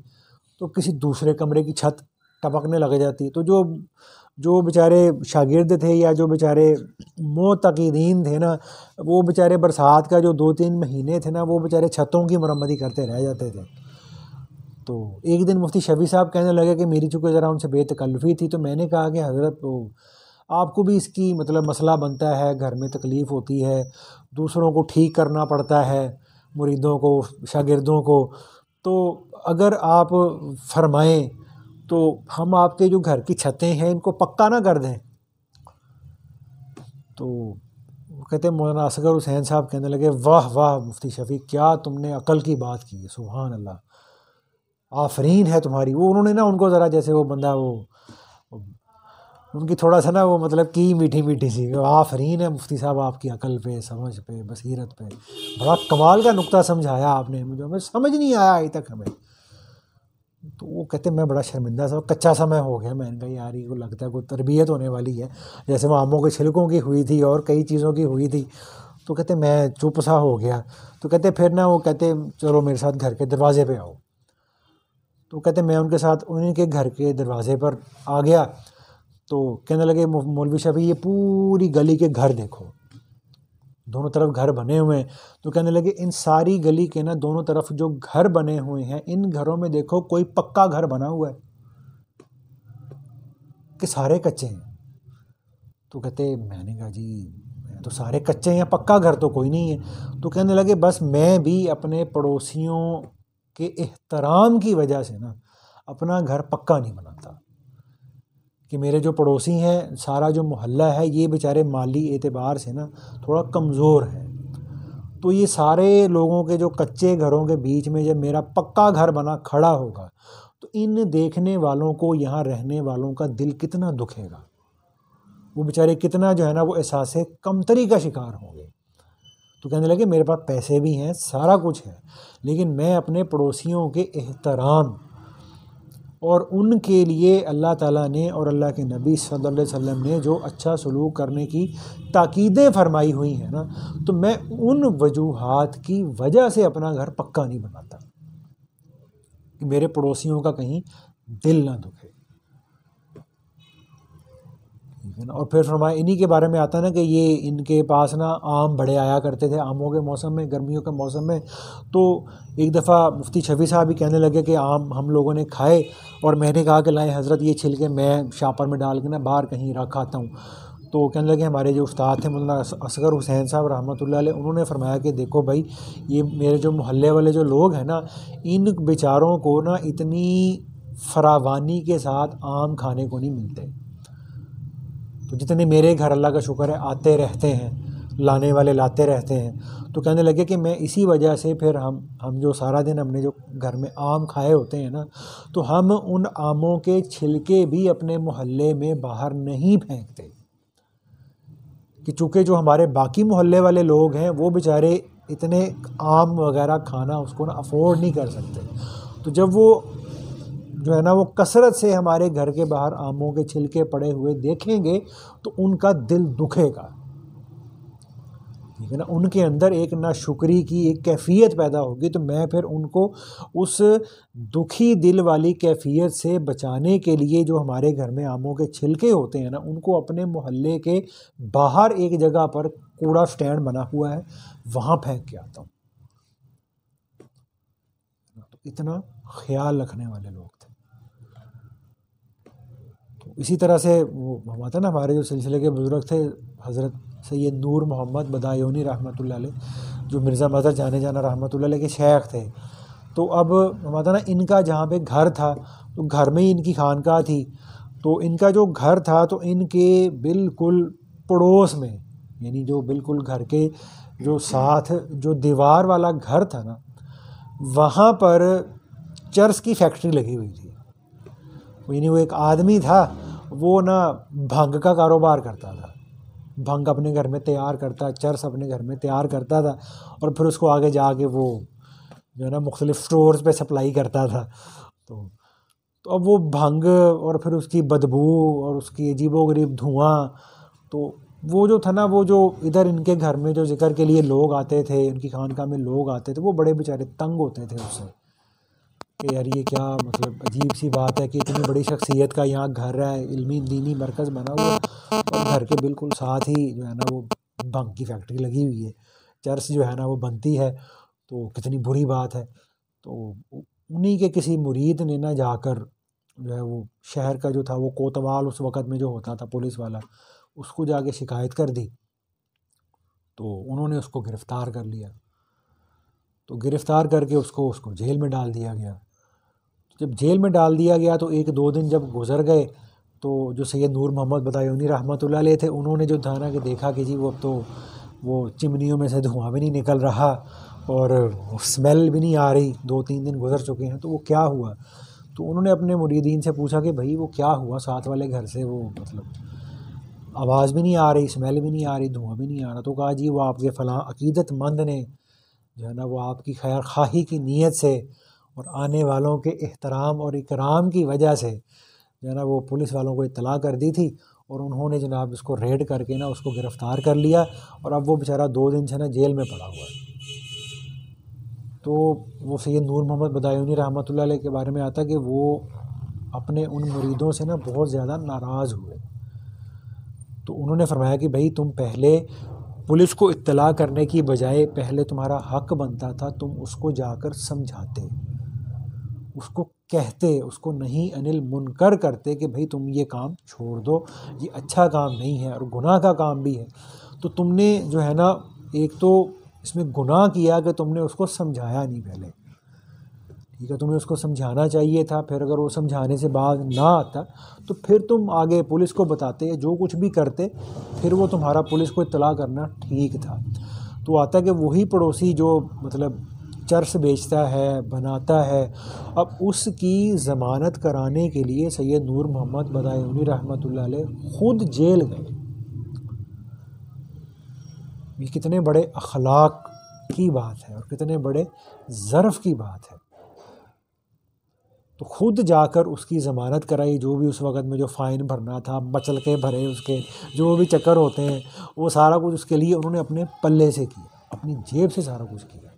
Speaker 1: تو کسی دوسرے کمرے کی چھت ٹپکنے لگ جاتی۔ تو جو بیچارے شاگرد تھے یا جو بیچارے معتقدین تھے نا، وہ بیچارے برسات کا جو 2-3 مہینے تھے نا، وہ بیچارے چھتوں کی مرمتی کرتے رہ جاتے تھے۔ تو ایک دن مفتی شفیع صاحب کہنے لگے کہ میری چونکہ ذرا ان سے بے تکلفی تھی، تو میں نے کہا کہ حضرت آپ کو بھی اس کی مطلب مسئلہ بنتا ہے، گھر میں تکلیف ہوتی ہے، دوسروں کو ٹھیک کرنا پڑتا ہے، مریدوں کو، شاگردوں کو، تو اگر آپ فرمائیں تو ہم آپ کے جو گھر کی چھتیں ہیں ان کو پکا نہ کر دیں۔ تو وہ کہتے ہیں مولانا اصغر حسین صاحب کہنے لگے واہ واہ مفتی شفیع، کیا تم نے عقل کی بات کی ہے، سبحان اللہ، آفرین ہے تمہاری۔ وہ انہوں نے نا ان کو ذرا جیسے وہ بندہ وہ ان کی تھوڑا سا نا وہ مطلب کی میٹھی میٹھی سی، آفرین ہے مفتی صاحب آپ کی عقل پہ، سمجھ پہ، بصیرت پہ، بڑا کمال کا نقطہ سمجھایا آپ نے مجھے، ہمیں سمجھ نہیں آیا ابھی تک ہمیں۔ تو وہ کہتے ہیں میں بڑا شرمندہ سا کچا سا میں ہو گیا، میں نے کہا یار یہ کو لگتا ہے کوئی تربیت ہونے والی ہے، جیسے وہ آموں کے چھلکوں کی ہوئی تھی اور کئی چیزوں کی ہوئی تھی۔ تو کہتے میں چپ سا ہو گیا۔ تو کہتے پھر نا وہ کہتے چلو میرے ساتھ گھر کے دروازے پہ آؤ۔ تو کہتے میں ان کے ساتھ انہیں کے گھر کے دروازے پر آ گیا، تو کہنے لگے مولوی شفیع یہ پوری گلی کے گھر دیکھو، دونوں طرف گھر بنے ہوئے ہیں۔ تو کہنے لگے ان ساری گلی کے نا دونوں طرف جو گھر بنے ہوئے ہیں، ان گھروں میں دیکھو کوئی پکا گھر بنا ہوا ہے کہ سارے کچے ہیں؟ تو کہتے میں نے کہا جی تو سارے کچے ہیں، پکا گھر تو کوئی نہیں ہے۔ تو کہنے لگے بس میں بھی اپنے پڑوسیوں کے احترام کی وجہ سے نا اپنا گھر پکا نہیں بناتا، کہ میرے جو پڑوسی ہیں، سارا جو محلہ ہے، یہ بیچارے مالی اعتبار سے نا تھوڑا کمزور ہے، تو یہ سارے لوگوں کے جو کچے گھروں کے بیچ میں جب میرا پکا گھر بنا کھڑا ہوگا تو ان دیکھنے والوں کو، یہاں رہنے والوں کا دل کتنا دکھے گا، وہ بیچارے کتنا جو ہے نا وہ احساس کمتری کا شکار ہوں گے۔ تو کہنے لگے میرے پاس پیسے بھی ہیں، سارا کچھ ہے، لیکن میں اپنے پڑوسیوں کے احترام اور ان کے لیے اللہ تعالیٰ نے اور اللہ کے نبی صلی اللہ علیہ وسلم نے جو اچھا سلوک کرنے کی تاکیدیں فرمائی ہوئی ہیں نا، تو میں ان وجوہات کی وجہ سے اپنا گھر پکا نہیں بناتا کہ میرے پڑوسیوں کا کہیں دل نہ دکھے، ٹھیک ہے نا۔ اور پھر فرمایا انہی کے بارے میں آتا ہے نا کہ یہ ان کے پاس نا آم بڑے آیا کرتے تھے آموں کے موسم میں، گرمیوں کے موسم میں۔ تو ایک دفعہ مفتی شفیع صاحب بھی کہنے لگے کہ آم ہم لوگوں نے کھائے، اور میں نے کہا کہ لائیں حضرت یہ چھلکے میں شاپر میں ڈال کے نا باہر کہیں رکھ آتا ہوں۔ تو کہنے لگے ہمارے جو استاد تھے مولانا اصغر حسین صاحب رحمۃ اللہ علیہ، انہوں نے فرمایا کہ دیکھو بھائی، یہ میرے جو محلے والے جو لوگ ہیں نا، ان بیچاروں کو نا اتنی فراوانی کے ساتھ آم کھانے کو نہیں ملتے، تو جتنے میرے گھر اللہ کا شکر ہے آتے رہتے ہیں، لانے والے لاتے رہتے ہیں۔ تو کہنے لگے کہ میں اسی وجہ سے پھر ہم جو سارا دن ہم نے جو گھر میں آم کھائے ہوتے ہیں نا، تو ہم ان آموں کے چھلکے بھی اپنے محلے میں باہر نہیں پھینکتے، کہ چونکہ جو ہمارے باقی محلے والے لوگ ہیں وہ بیچارے اتنے آم وغیرہ کھانا اس کو نا افورڈ نہیں کر سکتے، تو جب وہ جو ہے نا وہ کثرت سے ہمارے گھر کے باہر آموں کے چھلکے پڑے ہوئے دیکھیں گے تو ان کا دل دکھے گا، ٹھیک ہے نا، ان کے اندر ایک ناشکری کی ایک کیفیت پیدا ہوگی۔ تو میں پھر ان کو اس دکھی دل والی کیفیت سے بچانے کے لیے جو ہمارے گھر میں آموں کے چھلکے ہوتے ہیں نا، ان کو اپنے محلے کے باہر ایک جگہ پر کوڑا سٹینڈ بنا ہوا ہے وہاں پھینک کے آتا ہوں۔ تو اتنا خیال رکھنے والے لوگ تھے۔ تو اسی طرح سے وہ ہمارا نا ہمارے جو سلسلے کے بزرگ تھے حضرت سید نور محمد بدایونی رحمۃ اللہ علیہ، جو مرزا مظہر جانے جانا رحمۃ اللہ علیہ کے شیخ تھے، تو اب ہمارا نا ان کا جہاں پہ گھر تھا تو گھر میں ہی ان کی خانقاہ تھی، تو ان کا جو گھر تھا تو ان کے بالکل پڑوس میں، یعنی جو بالکل گھر کے جو ساتھ جو دیوار والا گھر تھا نا، وہاں پر چرس کی فیکٹری لگی ہوئی تھی، یعنی وہ ایک آدمی تھا، وہ نا بھنگ کا کاروبار کرتا تھا، بھنگ اپنے گھر میں تیار کرتا، چرس اپنے گھر میں تیار کرتا تھا، اور پھر اس کو آگے جا کے وہ جو ہے نا مختلف سٹورز پہ سپلائی کرتا تھا۔ تو اب وہ بھنگ اور پھر اس کی بدبو اور اس کی عجیب و غریب دھواں، تو وہ جو تھا نا، وہ جو ادھر ان کے گھر میں جو ذکر کے لیے لوگ آتے تھے، ان کی خانقاہ میں لوگ آتے تھے، وہ بڑے بیچارے تنگ ہوتے تھے اس سے کہ یار یہ کیا مطلب عجیب سی بات ہے کہ اتنی بڑی شخصیت کا یہاں گھر ہے، علمی دینی مرکز بنا ہوا، اور گھر کے بالکل ساتھ ہی جو ہے نا وہ بھنگ کی فیکٹری لگی ہوئی ہے، چرس جو ہے نا وہ بنتی ہے، تو کتنی بری بات ہے۔ تو انہی کے کسی مرید نے نا جا کر جو ہے وہ شہر کا جو تھا وہ کوتوال اس وقت میں جو ہوتا تھا پولیس والا، اس کو جا کے شکایت کر دی، تو انہوں نے اس کو گرفتار کر لیا، تو گرفتار کر کے اس کو جیل میں ڈال دیا گیا۔ جب جیل میں ڈال دیا گیا تو ایک دو دن جب گزر گئے تو جو سید نور محمد بدایونی رحمۃ اللہ علیہ تھے، انہوں نے جو تھا نا کہ دیکھا کہ جی وہ اب تو وہ چمنیوں میں سے دھواں بھی نہیں نکل رہا اور اسمیل بھی نہیں آ رہی، 2-3 دن گزر چکے ہیں، تو وہ کیا ہوا؟ تو انہوں نے اپنے مریدین سے پوچھا کہ بھائی وہ کیا ہوا، ساتھ والے گھر سے وہ مطلب آواز بھی نہیں آ رہی، اسمیل بھی نہیں آ رہی، دھواں بھی نہیں آ رہا؟ تو کہا جی وہ آپ کے فلاں عقیدت مند نے جو ہے نا وہ آپ کی خیر خواہی کی نیت سے اور آنے والوں کے احترام اور اکرام کی وجہ سے جو ہے نا وہ پولیس والوں کو اطلاع کر دی تھی، اور انہوں نے جناب اس کو ریڈ کر کے نا اس کو گرفتار کر لیا، اور اب وہ بیچارہ 2 دن سے نا جیل میں پڑا ہوا ہے۔ تو وہ سید نور محمد بدایونی رحمۃ اللہ علیہ کے بارے میں آتا کہ وہ اپنے ان مریدوں سے نا بہت زیادہ ناراض ہوئے، تو انہوں نے فرمایا کہ بھائی تم پہلے پولیس کو اطلاع کرنے کی بجائے پہلے تمہارا حق بنتا تھا تم اس کو جا کر سمجھاتے، اس کو کہتے، اس کو نہیں انل منکر کرتے کہ بھائی تم یہ کام چھوڑ دو، یہ اچھا کام نہیں ہے اور گناہ کا کام بھی ہے۔ تو تم نے جو ہے نا ایک تو اس میں گناہ کیا کہ تم نے اس کو سمجھایا نہیں پہلے، ٹھیک ہے، تمہیں اس کو سمجھانا چاہیے تھا، پھر اگر وہ سمجھانے سے بعد نہ آتا تو پھر تم آگے پولیس کو بتاتے، جو کچھ بھی کرتے، پھر وہ تمہارا پولیس کو اطلاع کرنا ٹھیک تھا۔ تو آتا کہ وہی پڑوسی جو مطلب چرس بیچتا ہے، بناتا ہے، اب اس کی ضمانت کرانے کے لیے سید نور محمد بدایونی رحمۃ اللہ علیہ خود جیل گئے، یہ کتنے بڑے اخلاق کی بات ہے اور کتنے بڑے ظرف کی بات ہے۔ تو خود جا کر اس کی ضمانت کرائی، جو بھی اس وقت میں جو فائن بھرنا تھا، مچل کے بھرے، اس کے جو بھی چکر ہوتے ہیں وہ سارا کچھ اس کے لیے انہوں نے اپنے پلے سے کیا، اپنی جیب سے سارا کچھ کیا،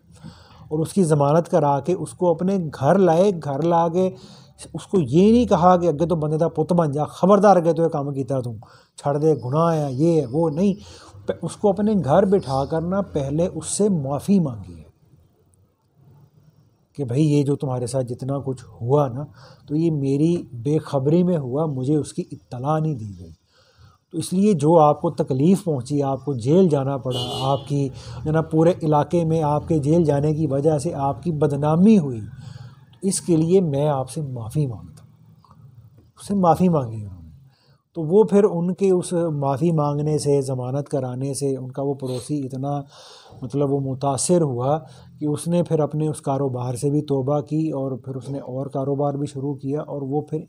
Speaker 1: اور اس کی ضمانت کرا کے اس کو اپنے گھر لائے۔ گھر لا کے اس کو یہ نہیں کہا کہ اگے تو بندے دا پت بن جا، خبردار اگے تو یہ کام کیتا تم چھڑ دے، گناہ ہے، یہ ہے وہ نہیں، اس کو اپنے گھر بٹھا کرنا پہلے اس سے معافی مانگی ہے کہ بھائی یہ جو تمہارے ساتھ جتنا کچھ ہوا نا، تو یہ میری بے خبری میں ہوا، مجھے اس کی اطلاع نہیں دی گئی، تو اس لیے جو آپ کو تکلیف پہنچی، آپ کو جیل جانا پڑا، آپ کی جناب پورے علاقے میں آپ کے جیل جانے کی وجہ سے آپ کی بدنامی ہوئی، اس کے لیے میں آپ سے معافی مانگتا ہوں۔ اس سے معافی مانگی انہوں نے، تو وہ پھر ان کے اس معافی مانگنے سے، ضمانت کرانے سے ان کا وہ پڑوسی اتنا مطلب وہ متاثر ہوا کہ اس نے پھر اپنے اس کاروبار سے بھی توبہ کی، اور پھر اس نے اور کاروبار بھی شروع کیا، اور وہ پھر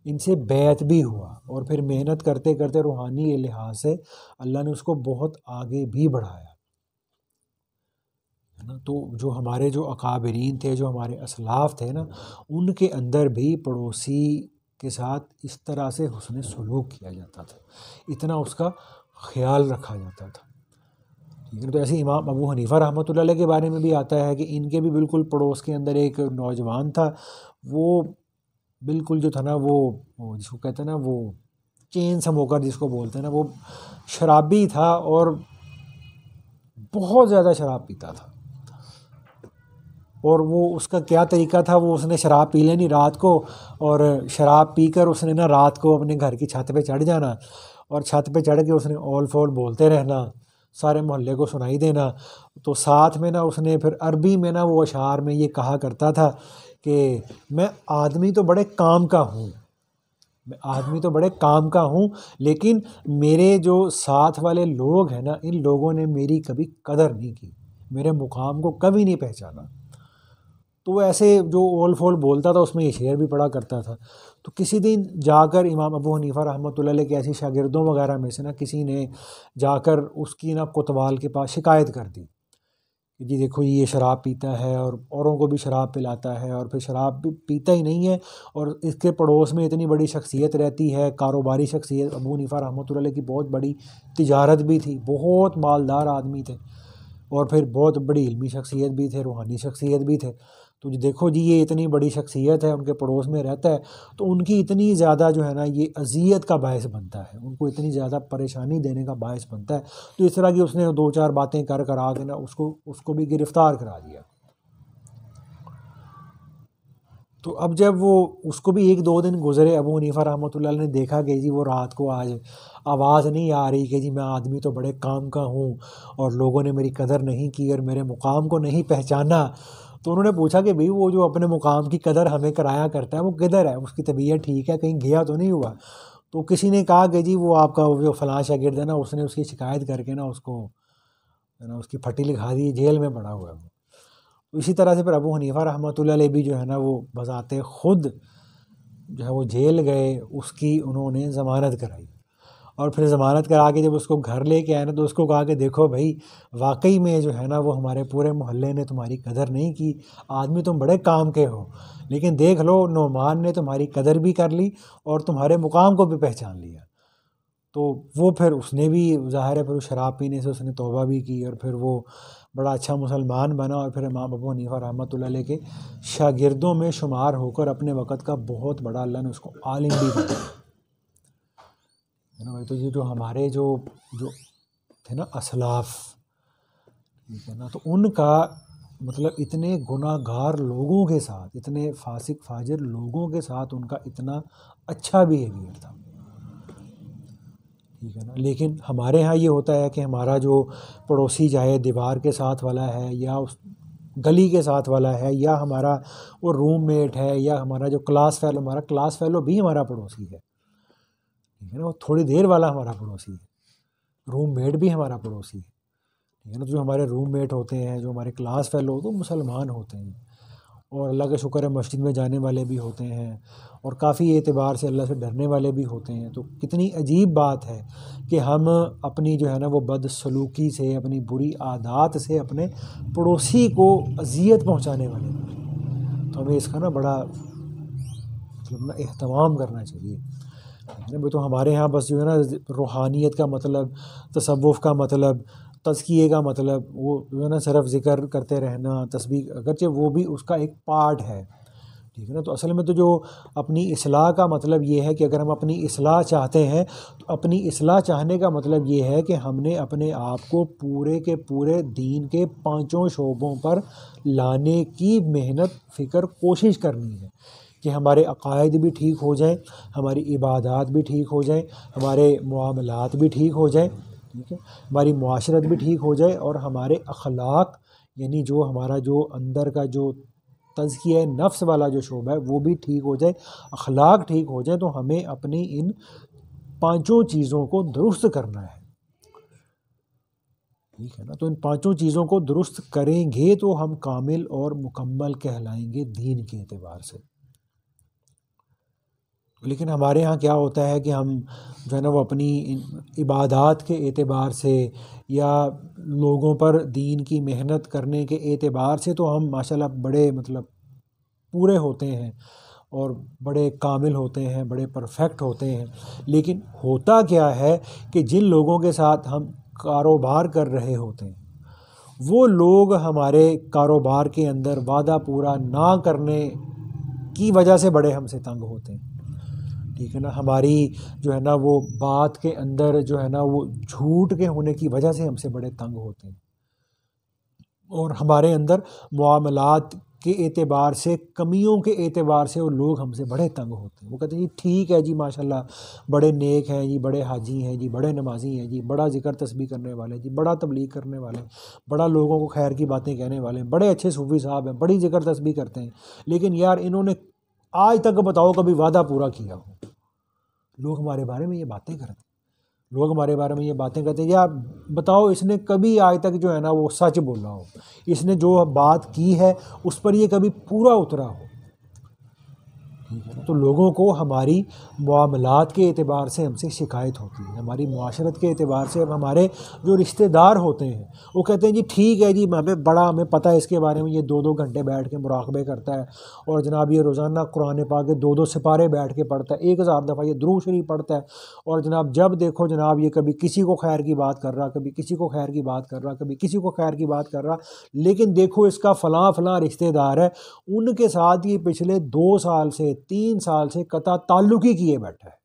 Speaker 1: ان سے بیعت بھی ہوا، اور پھر محنت کرتے کرتے روحانی لحاظ سے اللہ نے اس کو بہت آگے بھی بڑھایا ہے نا۔ تو جو ہمارے جو اکابرین تھے، جو ہمارے اسلاف تھے نا، ان کے اندر بھی پڑوسی کے ساتھ اس طرح سے حسن سلوک کیا جاتا تھا، اتنا اس کا خیال رکھا جاتا تھا، ٹھیک ہے۔ تو ایسے امام ابو حنیفہ رحمۃ اللہ علیہ کے بارے میں بھی آتا ہے کہ ان کے بھی بالکل پڑوس کے اندر ایک نوجوان تھا، وہ بالکل جو تھا نا وہ جس کو کہتے ہیں نا وہ چین سموکر جس کو بولتے ہیں نا، وہ شرابی تھا اور بہت زیادہ شراب پیتا تھا، اور وہ اس کا کیا طریقہ تھا، وہ اس نے شراب پی لینی رات کو، اور شراب پی کر اس نے نا رات کو اپنے گھر کی چھت پہ چڑھ جانا، اور چھت پہ چڑھ کے اس نے اول فول بولتے رہنا، سارے محلے کو سنائی دینا۔ تو ساتھ میں نا اس نے پھر عربی میں نا وہ اشعار میں یہ کہا کرتا تھا کہ میں آدمی تو بڑے کام کا ہوں، میں آدمی تو بڑے کام کا ہوں، لیکن میرے جو ساتھ والے لوگ ہیں نا، ان لوگوں نے میری کبھی قدر نہیں کی، میرے مقام کو کبھی نہیں پہچانا۔ تو وہ ایسے جو اول فول بولتا تھا اس میں یہ شعر بھی پڑھا کرتا تھا۔ تو کسی دن جا کر امام ابو حنیفہ رحمۃ اللہ علیہ کے ایسی شاگردوں وغیرہ میں سے نا کسی نے جا کر اس کی نا کوتوال کے پاس شکایت کر دی کہ جی دیکھو یہ شراب پیتا ہے اور اوروں کو بھی شراب پلاتا ہے، اور پھر شراب بھی پیتا ہی نہیں ہے، اور اس کے پڑوس میں اتنی بڑی شخصیت رہتی ہے، کاروباری شخصیت، ابو حنیفہ رحمۃ اللہ علیہ کی بہت بڑی تجارت بھی تھی، بہت مالدار آدمی تھے، اور پھر بہت بڑی علمی شخصیت بھی تھے، روحانی شخصیت بھی تھے۔ تو دیکھو جی یہ اتنی بڑی شخصیت ہے، ان کے پڑوس میں رہتا ہے، تو ان کی اتنی زیادہ جو ہے نا یہ اذیت کا باعث بنتا ہے، ان کو اتنی زیادہ پریشانی دینے کا باعث بنتا ہے۔ تو اس طرح کی اس نے دو چار باتیں کر آ کے نا اس کو بھی گرفتار کرا دیا۔ تو اب جب وہ اس کو بھی ایک دو دن گزرے، ابو حنیفہ رحمۃ اللہ علیہ نے دیکھا کہ جی وہ رات کو آج آواز نہیں آ رہی کہ جی میں آدمی تو بڑے کام کا ہوں اور لوگوں نے میری قدر نہیں کی اور میرے مقام کو نہیں پہچانا، تو انہوں نے پوچھا کہ بھئی وہ جو اپنے مقام کی قدر ہمیں کرایا کرتا ہے وہ کدھر ہے، اس کی طبیعت ٹھیک ہے، کہیں گیا تو نہیں ہوا؟ تو کسی نے کہا کہ جی وہ آپ کا جو فلاں شاگرد ہے نا، اس نے اس کی شکایت کر کے نا اس کو نا اس کی پھٹی لکھا دی، جیل میں پڑا ہوا ہے وہ۔ تو اسی طرح سے پھر ابو حنیفہ رحمۃ اللہ علیہ بھی جو ہے نا وہ بذات خود جو ہے وہ جیل گئے، اس کی انہوں نے ضمانت کرائی، اور پھر ضمانت کرا کے جب اس کو گھر لے کے آئے نا تو اس کو کہا کہ دیکھو بھائی واقعی میں جو ہے نا وہ ہمارے پورے محلے نے تمہاری قدر نہیں کی، آدمی تم بڑے کام کے ہو، لیکن دیکھ لو نعمان نے تمہاری قدر بھی کر لی اور تمہارے مقام کو بھی پہچان لیا۔ تو وہ پھر اس نے بھی ظاہر ہے پھر شراب پینے سے اس نے توبہ بھی کی، اور پھر وہ بڑا اچھا مسلمان بنا، اور پھر امام ابو حنیفہ رحمۃ اللہ علیہ کے شاگردوں میں شمار ہو کر اپنے وقت کا بہت بڑا اللہ نے اس کو عالم بھی بنایا ہے نا۔ تو یہ جو ہمارے جو تھے نا اسلاف، ٹھیک ہے نا، تو ان کا مطلب اتنے گناہ گار لوگوں کے ساتھ، اتنے فاسق فاجر لوگوں کے ساتھ ان کا اتنا اچھا بیہیویئر تھا، ٹھیک ہے نا۔ لیکن ہمارے ہاں یہ ہوتا ہے کہ ہمارا جو پڑوسی چاہے دیوار کے ساتھ والا ہے یا اس گلی کے ساتھ والا ہے یا ہمارا وہ روم میٹ ہے یا ہمارا جو ہمارا کلاس فیلو بھی ہمارا پڑوسی ہے، ٹھیک ہے نا، وہ تھوڑی دیر والا ہمارا پڑوسی ہے، روم میٹ بھی ہمارا پڑوسی ہے، ٹھیک ہے نا۔ جو ہمارے روم میٹ ہوتے ہیں، جو ہمارے کلاس فیلو ہوتے ہیں، وہ مسلمان ہوتے ہیں، اور اللہ کا شکر ہے مسجد میں جانے والے بھی ہوتے ہیں اور کافی اعتبار سے اللہ سے ڈرنے والے بھی ہوتے ہیں. تو کتنی عجیب بات ہے کہ ہم اپنی جو ہے نا وہ بد سلوکی سے، اپنی بری عادات سے اپنے پڑوسی کو اذیت پہنچانے والے ہیں. تو ہمیں اس کا نا بڑا مطلب نا اہتمام کرنا چاہیے. تو ہمارے ہاں بس جو ہے نا روحانیت کا مطلب، تصوف کا مطلب، تزکیے کا مطلب وہ جو ہے نا صرف ذکر کرتے رہنا، تسبیح، اگرچہ وہ بھی اس کا ایک پارٹ ہے، ٹھیک ہے نا. تو اصل میں تو جو اپنی اصلاح کا مطلب یہ ہے کہ اگر ہم اپنی اصلاح چاہتے ہیں تو اپنی اصلاح چاہنے کا مطلب یہ ہے کہ ہم نے اپنے آپ کو پورے کے پورے دین کے 5 شعبوں پر لانے کی محنت، فکر، کوشش کرنی ہے کہ ہمارے عقائد بھی ٹھیک ہو جائیں، ہماری عبادات بھی ٹھیک ہو جائیں، ہمارے معاملات بھی ٹھیک ہو جائیں، ٹھیک ہے، ہماری معاشرت بھی ٹھیک ہو جائے، اور ہمارے اخلاق یعنی جو ہمارا جو اندر کا جو تزکیہ نفس والا جو شعبہ ہے وہ بھی ٹھیک ہو جائے، اخلاق ٹھیک ہو جائے. تو ہمیں اپنی ان 5 چیزوں کو درست کرنا ہے، ٹھیک ہے نا. تو ان 5 چیزوں کو درست کریں گے تو ہم کامل اور مکمل کہلائیں گے دین کے اعتبار سے. لیکن ہمارے ہاں کیا ہوتا ہے کہ ہم جو ہے نا وہ اپنی عبادات کے اعتبار سے یا لوگوں پر دین کی محنت کرنے کے اعتبار سے تو ہم ماشاءاللہ بڑے مطلب پورے ہوتے ہیں اور بڑے کامل ہوتے ہیں، بڑے پرفیکٹ ہوتے ہیں. لیکن ہوتا کیا ہے کہ جن لوگوں کے ساتھ ہم کاروبار کر رہے ہوتے ہیں وہ لوگ ہمارے کاروبار کے اندر وعدہ پورا نہ کرنے کی وجہ سے بڑے ہم سے تنگ ہوتے ہیں، ٹھیک ہے نا. ہماری جو ہے نا وہ بات کے اندر جو ہے نا وہ جھوٹ کے ہونے کی وجہ سے ہم سے بڑے تنگ ہوتے ہیں، اور ہمارے اندر معاملات کے اعتبار سے، کمیوں کے اعتبار سے وہ لوگ ہم سے بڑے تنگ ہوتے ہیں. وہ کہتے ہیں جی ٹھیک ہے جی ماشاءاللہ بڑے نیک ہیں جی، بڑے حاجی ہیں جی، بڑے نمازی ہیں جی، بڑا ذکر تسبیح کرنے والے جی، بڑا تبلیغ کرنے والے، بڑا لوگوں کو خیر کی باتیں کہنے والے، بڑے اچھے صوفی صاحب ہیں، بڑی ذکر تسبیح کرتے ہیں. لیکن یار انہوں نے آج تک بتاؤ کبھی وعدہ پورا کیا ہو؟ لوگ ہمارے بارے میں یہ باتیں کرتے ہیں، لوگ ہمارے بارے میں یہ باتیں کرتے ہیں. یا بتاؤ اس نے کبھی آج تک جو ہے نا وہ سچ بولا ہو، اس نے جو بات کی ہے اس پر یہ کبھی پورا اترا ہو، ٹھیک ہے نا. تو لوگوں کو ہماری معاملات کے اعتبار سے ہم سے شکایت ہوتی ہے، ہماری معاشرت کے اعتبار سے. اب ہمارے جو رشتہ دار ہوتے ہیں وہ کہتے ہیں جی ٹھیک ہے جی ہمیں پتہ ہے اس کے بارے میں، یہ 2 گھنٹے بیٹھ کے مراقبے کرتا ہے، اور جناب یہ روزانہ قرآن پاک کے 2 سپارے بیٹھ کے پڑھتا ہے، 1000 دفعہ یہ درود شریف پڑھتا ہے، اور جناب جب دیکھو جناب یہ کبھی کسی کو خیر کی بات کر رہا، کبھی کسی کو خیر کی بات کر رہا، کبھی کسی کو خیر کی بات کر رہا. لیکن دیکھو اس کا فلاں فلاں رشتہ دار ہے، ان کے ساتھ یہ پچھلے 2 سال سے 3 سال سے قطع تعلق ہی کیے بیٹھا ہے،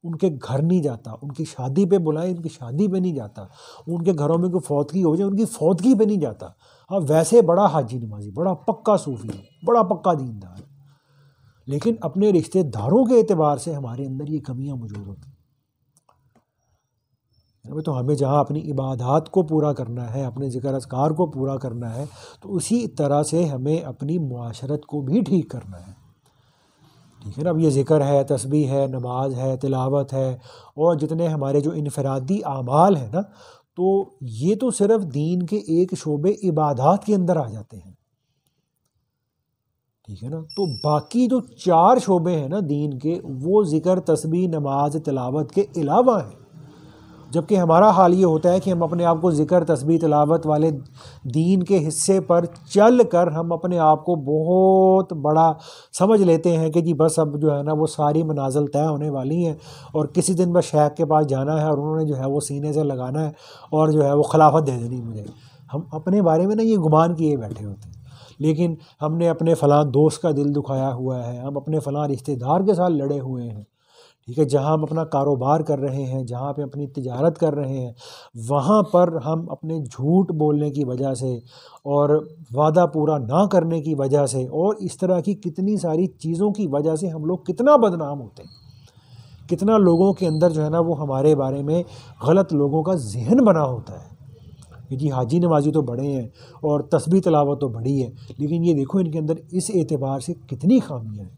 Speaker 1: ان کے گھر نہیں جاتا، ان کی شادی پہ بلائیں ان کی شادی پہ نہیں جاتا، ان کے گھروں میں کوئی فوتگی ہو جائے ان کی فوتگی پہ نہیں جاتا. ہاں ویسے بڑا حاجی نمازی، بڑا پکا صوفی ہے، بڑا پکا دیندار، لیکن اپنے رشتہ داروں کے اعتبار سے ہمارے اندر یہ کمیاں موجود ہوتی ہیں. تو ہمیں جہاں اپنی عبادات کو پورا کرنا ہے، اپنے ذکر اذکار کو پورا کرنا ہے، تو اسی طرح سے ہمیں اپنی معاشرت کو بھی ٹھیک کرنا ہے، ٹھیک ہے نا. اب یہ ذکر ہے، تسبیح ہے، نماز ہے، تلاوت ہے، اور جتنے ہمارے جو انفرادی اعمال ہیں نا، تو یہ تو صرف دین کے ایک شعبے عبادات کے اندر آ جاتے ہیں، ٹھیک ہے نا. تو باقی جو 4 شعبے ہیں نا دین کے، وہ ذکر، تسبیح، نماز، تلاوت کے علاوہ ہیں. جبکہ ہمارا حال یہ ہوتا ہے کہ ہم اپنے آپ کو ذکر، تسبیح، تلاوت والے دین کے حصے پر چل کر ہم اپنے آپ کو بہت بڑا سمجھ لیتے ہیں کہ جی بس اب جو ہے نا وہ ساری منازل طے ہونے والی ہیں، اور کسی دن بس شیخ کے پاس جانا ہے اور انہوں نے جو ہے وہ سینے سے لگانا ہے اور جو ہے وہ خلافت دے دینی مجھے. ہم اپنے بارے میں نا یہ گمان کیے بیٹھے ہوتے ہیں، لیکن ہم نے اپنے فلاں دوست کا دل دکھایا ہوا ہے، ہم اپنے فلاں رشتہ دار کے ساتھ لڑے ہوئے ہیں، ٹھیک ہے. جہاں ہم اپنا کاروبار کر رہے ہیں، جہاں پہ اپنی تجارت کر رہے ہیں، وہاں پر ہم اپنے جھوٹ بولنے کی وجہ سے اور وعدہ پورا نہ کرنے کی وجہ سے اور اس طرح کی کتنی ساری چیزوں کی وجہ سے ہم لوگ کتنا بدنام ہوتے ہیں. کتنا لوگوں کے اندر جو ہے نا وہ ہمارے بارے میں غلط لوگوں کا ذہن بنا ہوتا ہے کہ جی حاجی نمازی تو بڑے ہیں اور تسبیح تلاوت تو بڑی ہے، لیکن یہ دیکھو ان کے اندر اس اعتبار سے کتنی خامیاں ہیں.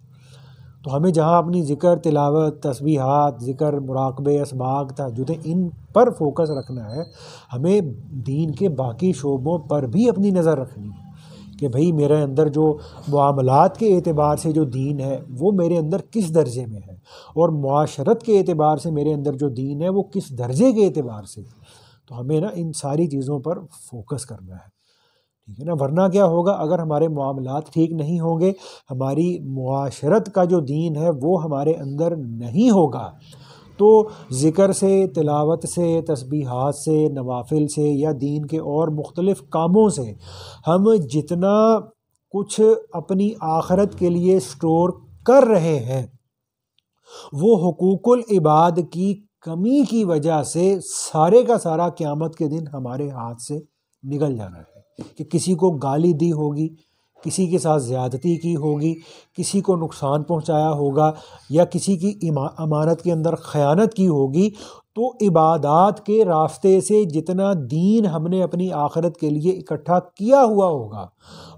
Speaker 1: تو ہمیں جہاں اپنی ذکر، تلاوت، تسبیحات، ذکر، مراقبے، اسباغ، تہجدیں، ان پر فوکس رکھنا ہے، ہمیں دین کے باقی شعبوں پر بھی اپنی نظر رکھنی ہے کہ بھئی میرے اندر جو معاملات کے اعتبار سے جو دین ہے وہ میرے اندر کس درجے میں ہے، اور معاشرت کے اعتبار سے میرے اندر جو دین ہے وہ کس درجے کے اعتبار سے۔ تو ہمیں نا ان ساری چیزوں پر فوکس کرنا ہے، ٹھیک ہے نا، ورنہ کیا ہوگا، اگر ہمارے معاملات ٹھیک نہیں ہوں گے، ہماری معاشرت کا جو دین ہے وہ ہمارے اندر نہیں ہوگا، تو ذکر سے، تلاوت سے، تسبیحات سے، نوافل سے، یا دین کے اور مختلف کاموں سے ہم جتنا کچھ اپنی آخرت کے لیے سٹور کر رہے ہیں، وہ حقوق العباد کی کمی کی وجہ سے سارے کا سارا قیامت کے دن ہمارے ہاتھ سے نکل جانا ہے، کہ کسی کو گالی دی ہوگی، کسی کے ساتھ زیادتی کی ہوگی، کسی کو نقصان پہنچایا ہوگا، یا کسی کی امانت کے اندر خیانت کی ہوگی، تو عبادات کے راستے سے جتنا دین ہم نے اپنی آخرت کے لیے اکٹھا کیا ہوا ہوگا،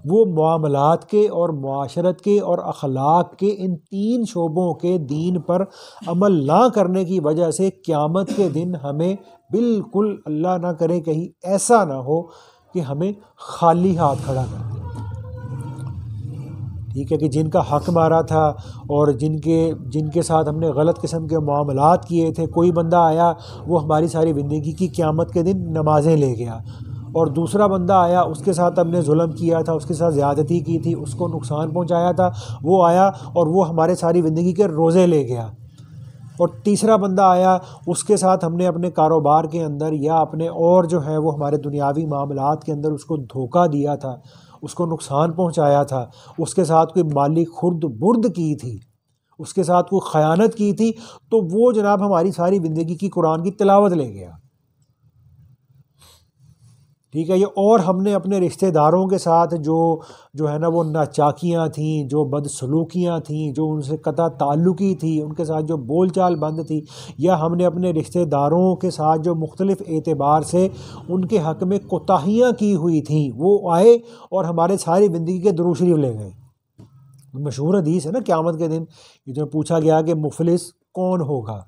Speaker 1: وہ معاملات کے اور معاشرت کے اور اخلاق کے ان 3 شعبوں کے دین پر عمل نہ کرنے کی وجہ سے قیامت کے دن ہمیں بالکل، اللہ نہ کرے کہیں ایسا نہ ہو کہ ہمیں خالی ہاتھ کھڑا کر دیں، ٹھیک ہے، کہ جن کا حق مارا تھا اور جن کے ساتھ ہم نے غلط قسم کے معاملات کیے تھے، کوئی بندہ آیا وہ ہماری ساری زندگی کی قیامت کے دن نمازیں لے گیا، اور دوسرا بندہ آیا اس کے ساتھ ہم نے ظلم کیا تھا، اس کے ساتھ زیادتی کی تھی، اس کو نقصان پہنچایا تھا، وہ آیا اور وہ ہمارے ساری زندگی کے روزے لے گیا، اور تیسرا بندہ آیا اس کے ساتھ ہم نے اپنے کاروبار کے اندر یا اپنے اور جو ہے وہ ہمارے دنیاوی معاملات کے اندر اس کو دھوکہ دیا تھا، اس کو نقصان پہنچایا تھا، اس کے ساتھ کوئی مالی خرد برد کی تھی، اس کے ساتھ کوئی خیانت کی تھی، تو وہ جناب ہماری ساری زندگی کی قرآن کی تلاوت لے گیا، ٹھیک ہے، یہ اور ہم نے اپنے رشتہ داروں کے ساتھ جو ہے نا وہ ناچاکیاں تھیں، جو بدسلوکیاں تھیں، جو ان سے قطع تعلقی تھی، ان کے ساتھ جو بول چال بند تھی، یا ہم نے اپنے رشتہ داروں کے ساتھ جو مختلف اعتبار سے ان کے حق میں کوتاہیاں کی ہوئی تھیں، وہ آئے اور ہمارے ساری زندگی کے درود شریف لے گئے۔ مشہور حدیث ہے نا قیامت کے دن، یہ جو پوچھا گیا کہ مفلس کون ہوگا،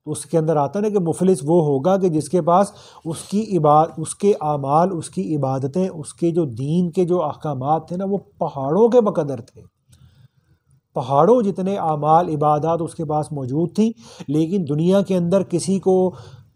Speaker 1: تو اس کے اندر آتا ہے نا کہ مفلس وہ ہوگا کہ جس کے پاس اس کے اعمال، اس کی عبادتیں، اس کے جو دین کے جو احکامات تھے نا وہ پہاڑوں کے بقدر تھے، پہاڑوں جتنے اعمال عبادات اس کے پاس موجود تھیں، لیکن دنیا کے اندر کسی کو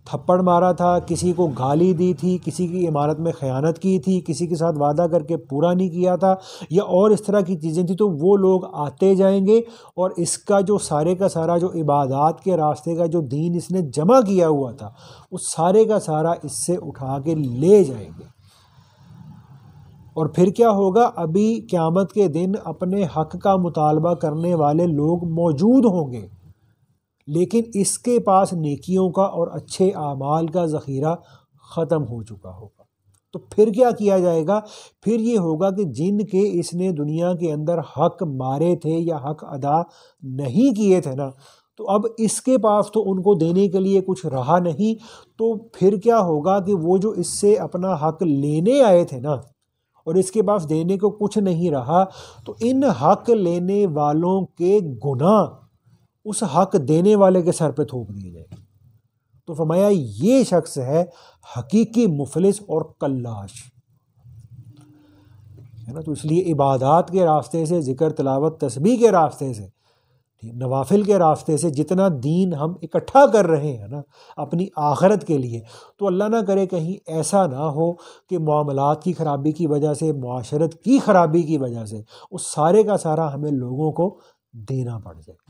Speaker 1: تھپڑ مارا تھا، کسی کو گالی دی تھی، کسی کی امانت میں خیانت کی تھی، کسی کے ساتھ وعدہ کر کے پورا نہیں کیا تھا، یا اور اس طرح کی چیزیں تھیں، تو وہ لوگ آتے جائیں گے اور اس کا جو سارے کا سارا جو عبادات کے راستے کا جو دین اس نے جمع کیا ہوا تھا، اس سارے کا سارا اس سے اٹھا کے لے جائیں گے، اور پھر کیا ہوگا، ابھی قیامت کے دن اپنے حق کا مطالبہ کرنے والے لوگ موجود ہوں گے، لیکن اس کے پاس نیکیوں کا اور اچھے اعمال کا ذخیرہ ختم ہو چکا ہوگا، تو پھر کیا کیا جائے گا، پھر یہ ہوگا کہ جن کے اس نے دنیا کے اندر حق مارے تھے یا حق ادا نہیں کیے تھے نا، تو اب اس کے پاس تو ان کو دینے کے لیے کچھ رہا نہیں، تو پھر کیا ہوگا کہ وہ جو اس سے اپنا حق لینے آئے تھے نا، اور اس کے پاس دینے کو کچھ نہیں رہا، تو ان حق لینے والوں کے گناہ اس حق دینے والے کے سر پہ تھوپ دیے جائیں گے، تو فرمایا یہ شخص ہے حقیقی مفلس اور کلاش، ہے نا، تو اس لیے عبادات کے راستے سے، ذکر تلاوت تسبیح کے راستے سے، نوافل کے راستے سے جتنا دین ہم اکٹھا کر رہے ہیں نا اپنی آخرت کے لیے، تو اللہ نہ کرے کہیں ایسا نہ ہو کہ معاملات کی خرابی کی وجہ سے، معاشرت کی خرابی کی وجہ سے اس سارے کا سارا ہمیں لوگوں کو دینا پڑ جائے،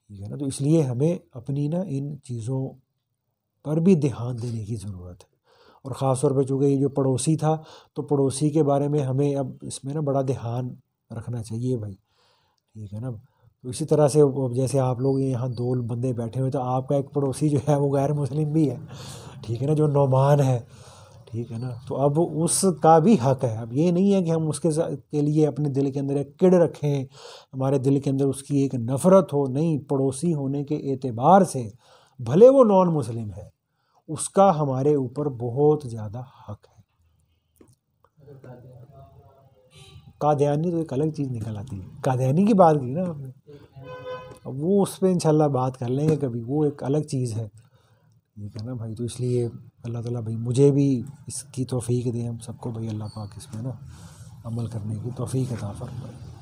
Speaker 1: ٹھیک ہے نا، تو اس لیے ہمیں اپنی نا ان چیزوں پر بھی دھیان دینے کی ضرورت ہے، اور خاص طور پہ چونکہ یہ جو پڑوسی تھا، تو پڑوسی کے بارے میں ہمیں اب اس میں نا بڑا دھیان رکھنا چاہیے بھائی، ٹھیک ہے نا، تو اسی طرح سے جیسے آپ لوگ یہاں 2 بندے بیٹھے ہوئے، تو آپ کا ایک پڑوسی جو ہے وہ غیر مسلم بھی ہے، ٹھیک ہے نا، جو نعمان ہے، ٹھیک ہے نا، تو اب اس کا بھی حق ہے، اب یہ نہیں ہے کہ ہم اس کے لیے اپنے دل کے اندر ایک کڑ رکھیں، ہمارے دل کے اندر اس کی ایک نفرت ہو، نہیں، پڑوسی ہونے کے اعتبار سے بھلے وہ نان مسلم ہے، اس کا ہمارے اوپر بہت زیادہ حق ہے۔ قادیانی تو ایک الگ چیز نکل آتی ہے، قادیانی کی بات کی نا آپ نے، اب وہ اس پہ انشاءاللہ بات کر لیں گے کبھی، وہ ایک الگ چیز ہے، ٹھیک ہے نا بھائی، تو اس لیے اللہ تعالیٰ بھائی مجھے بھی اس کی توفیق دیں، ہم سب کو بھائی اللہ پاک اس میں نا عمل کرنے کی توفیق عطا فرمائے۔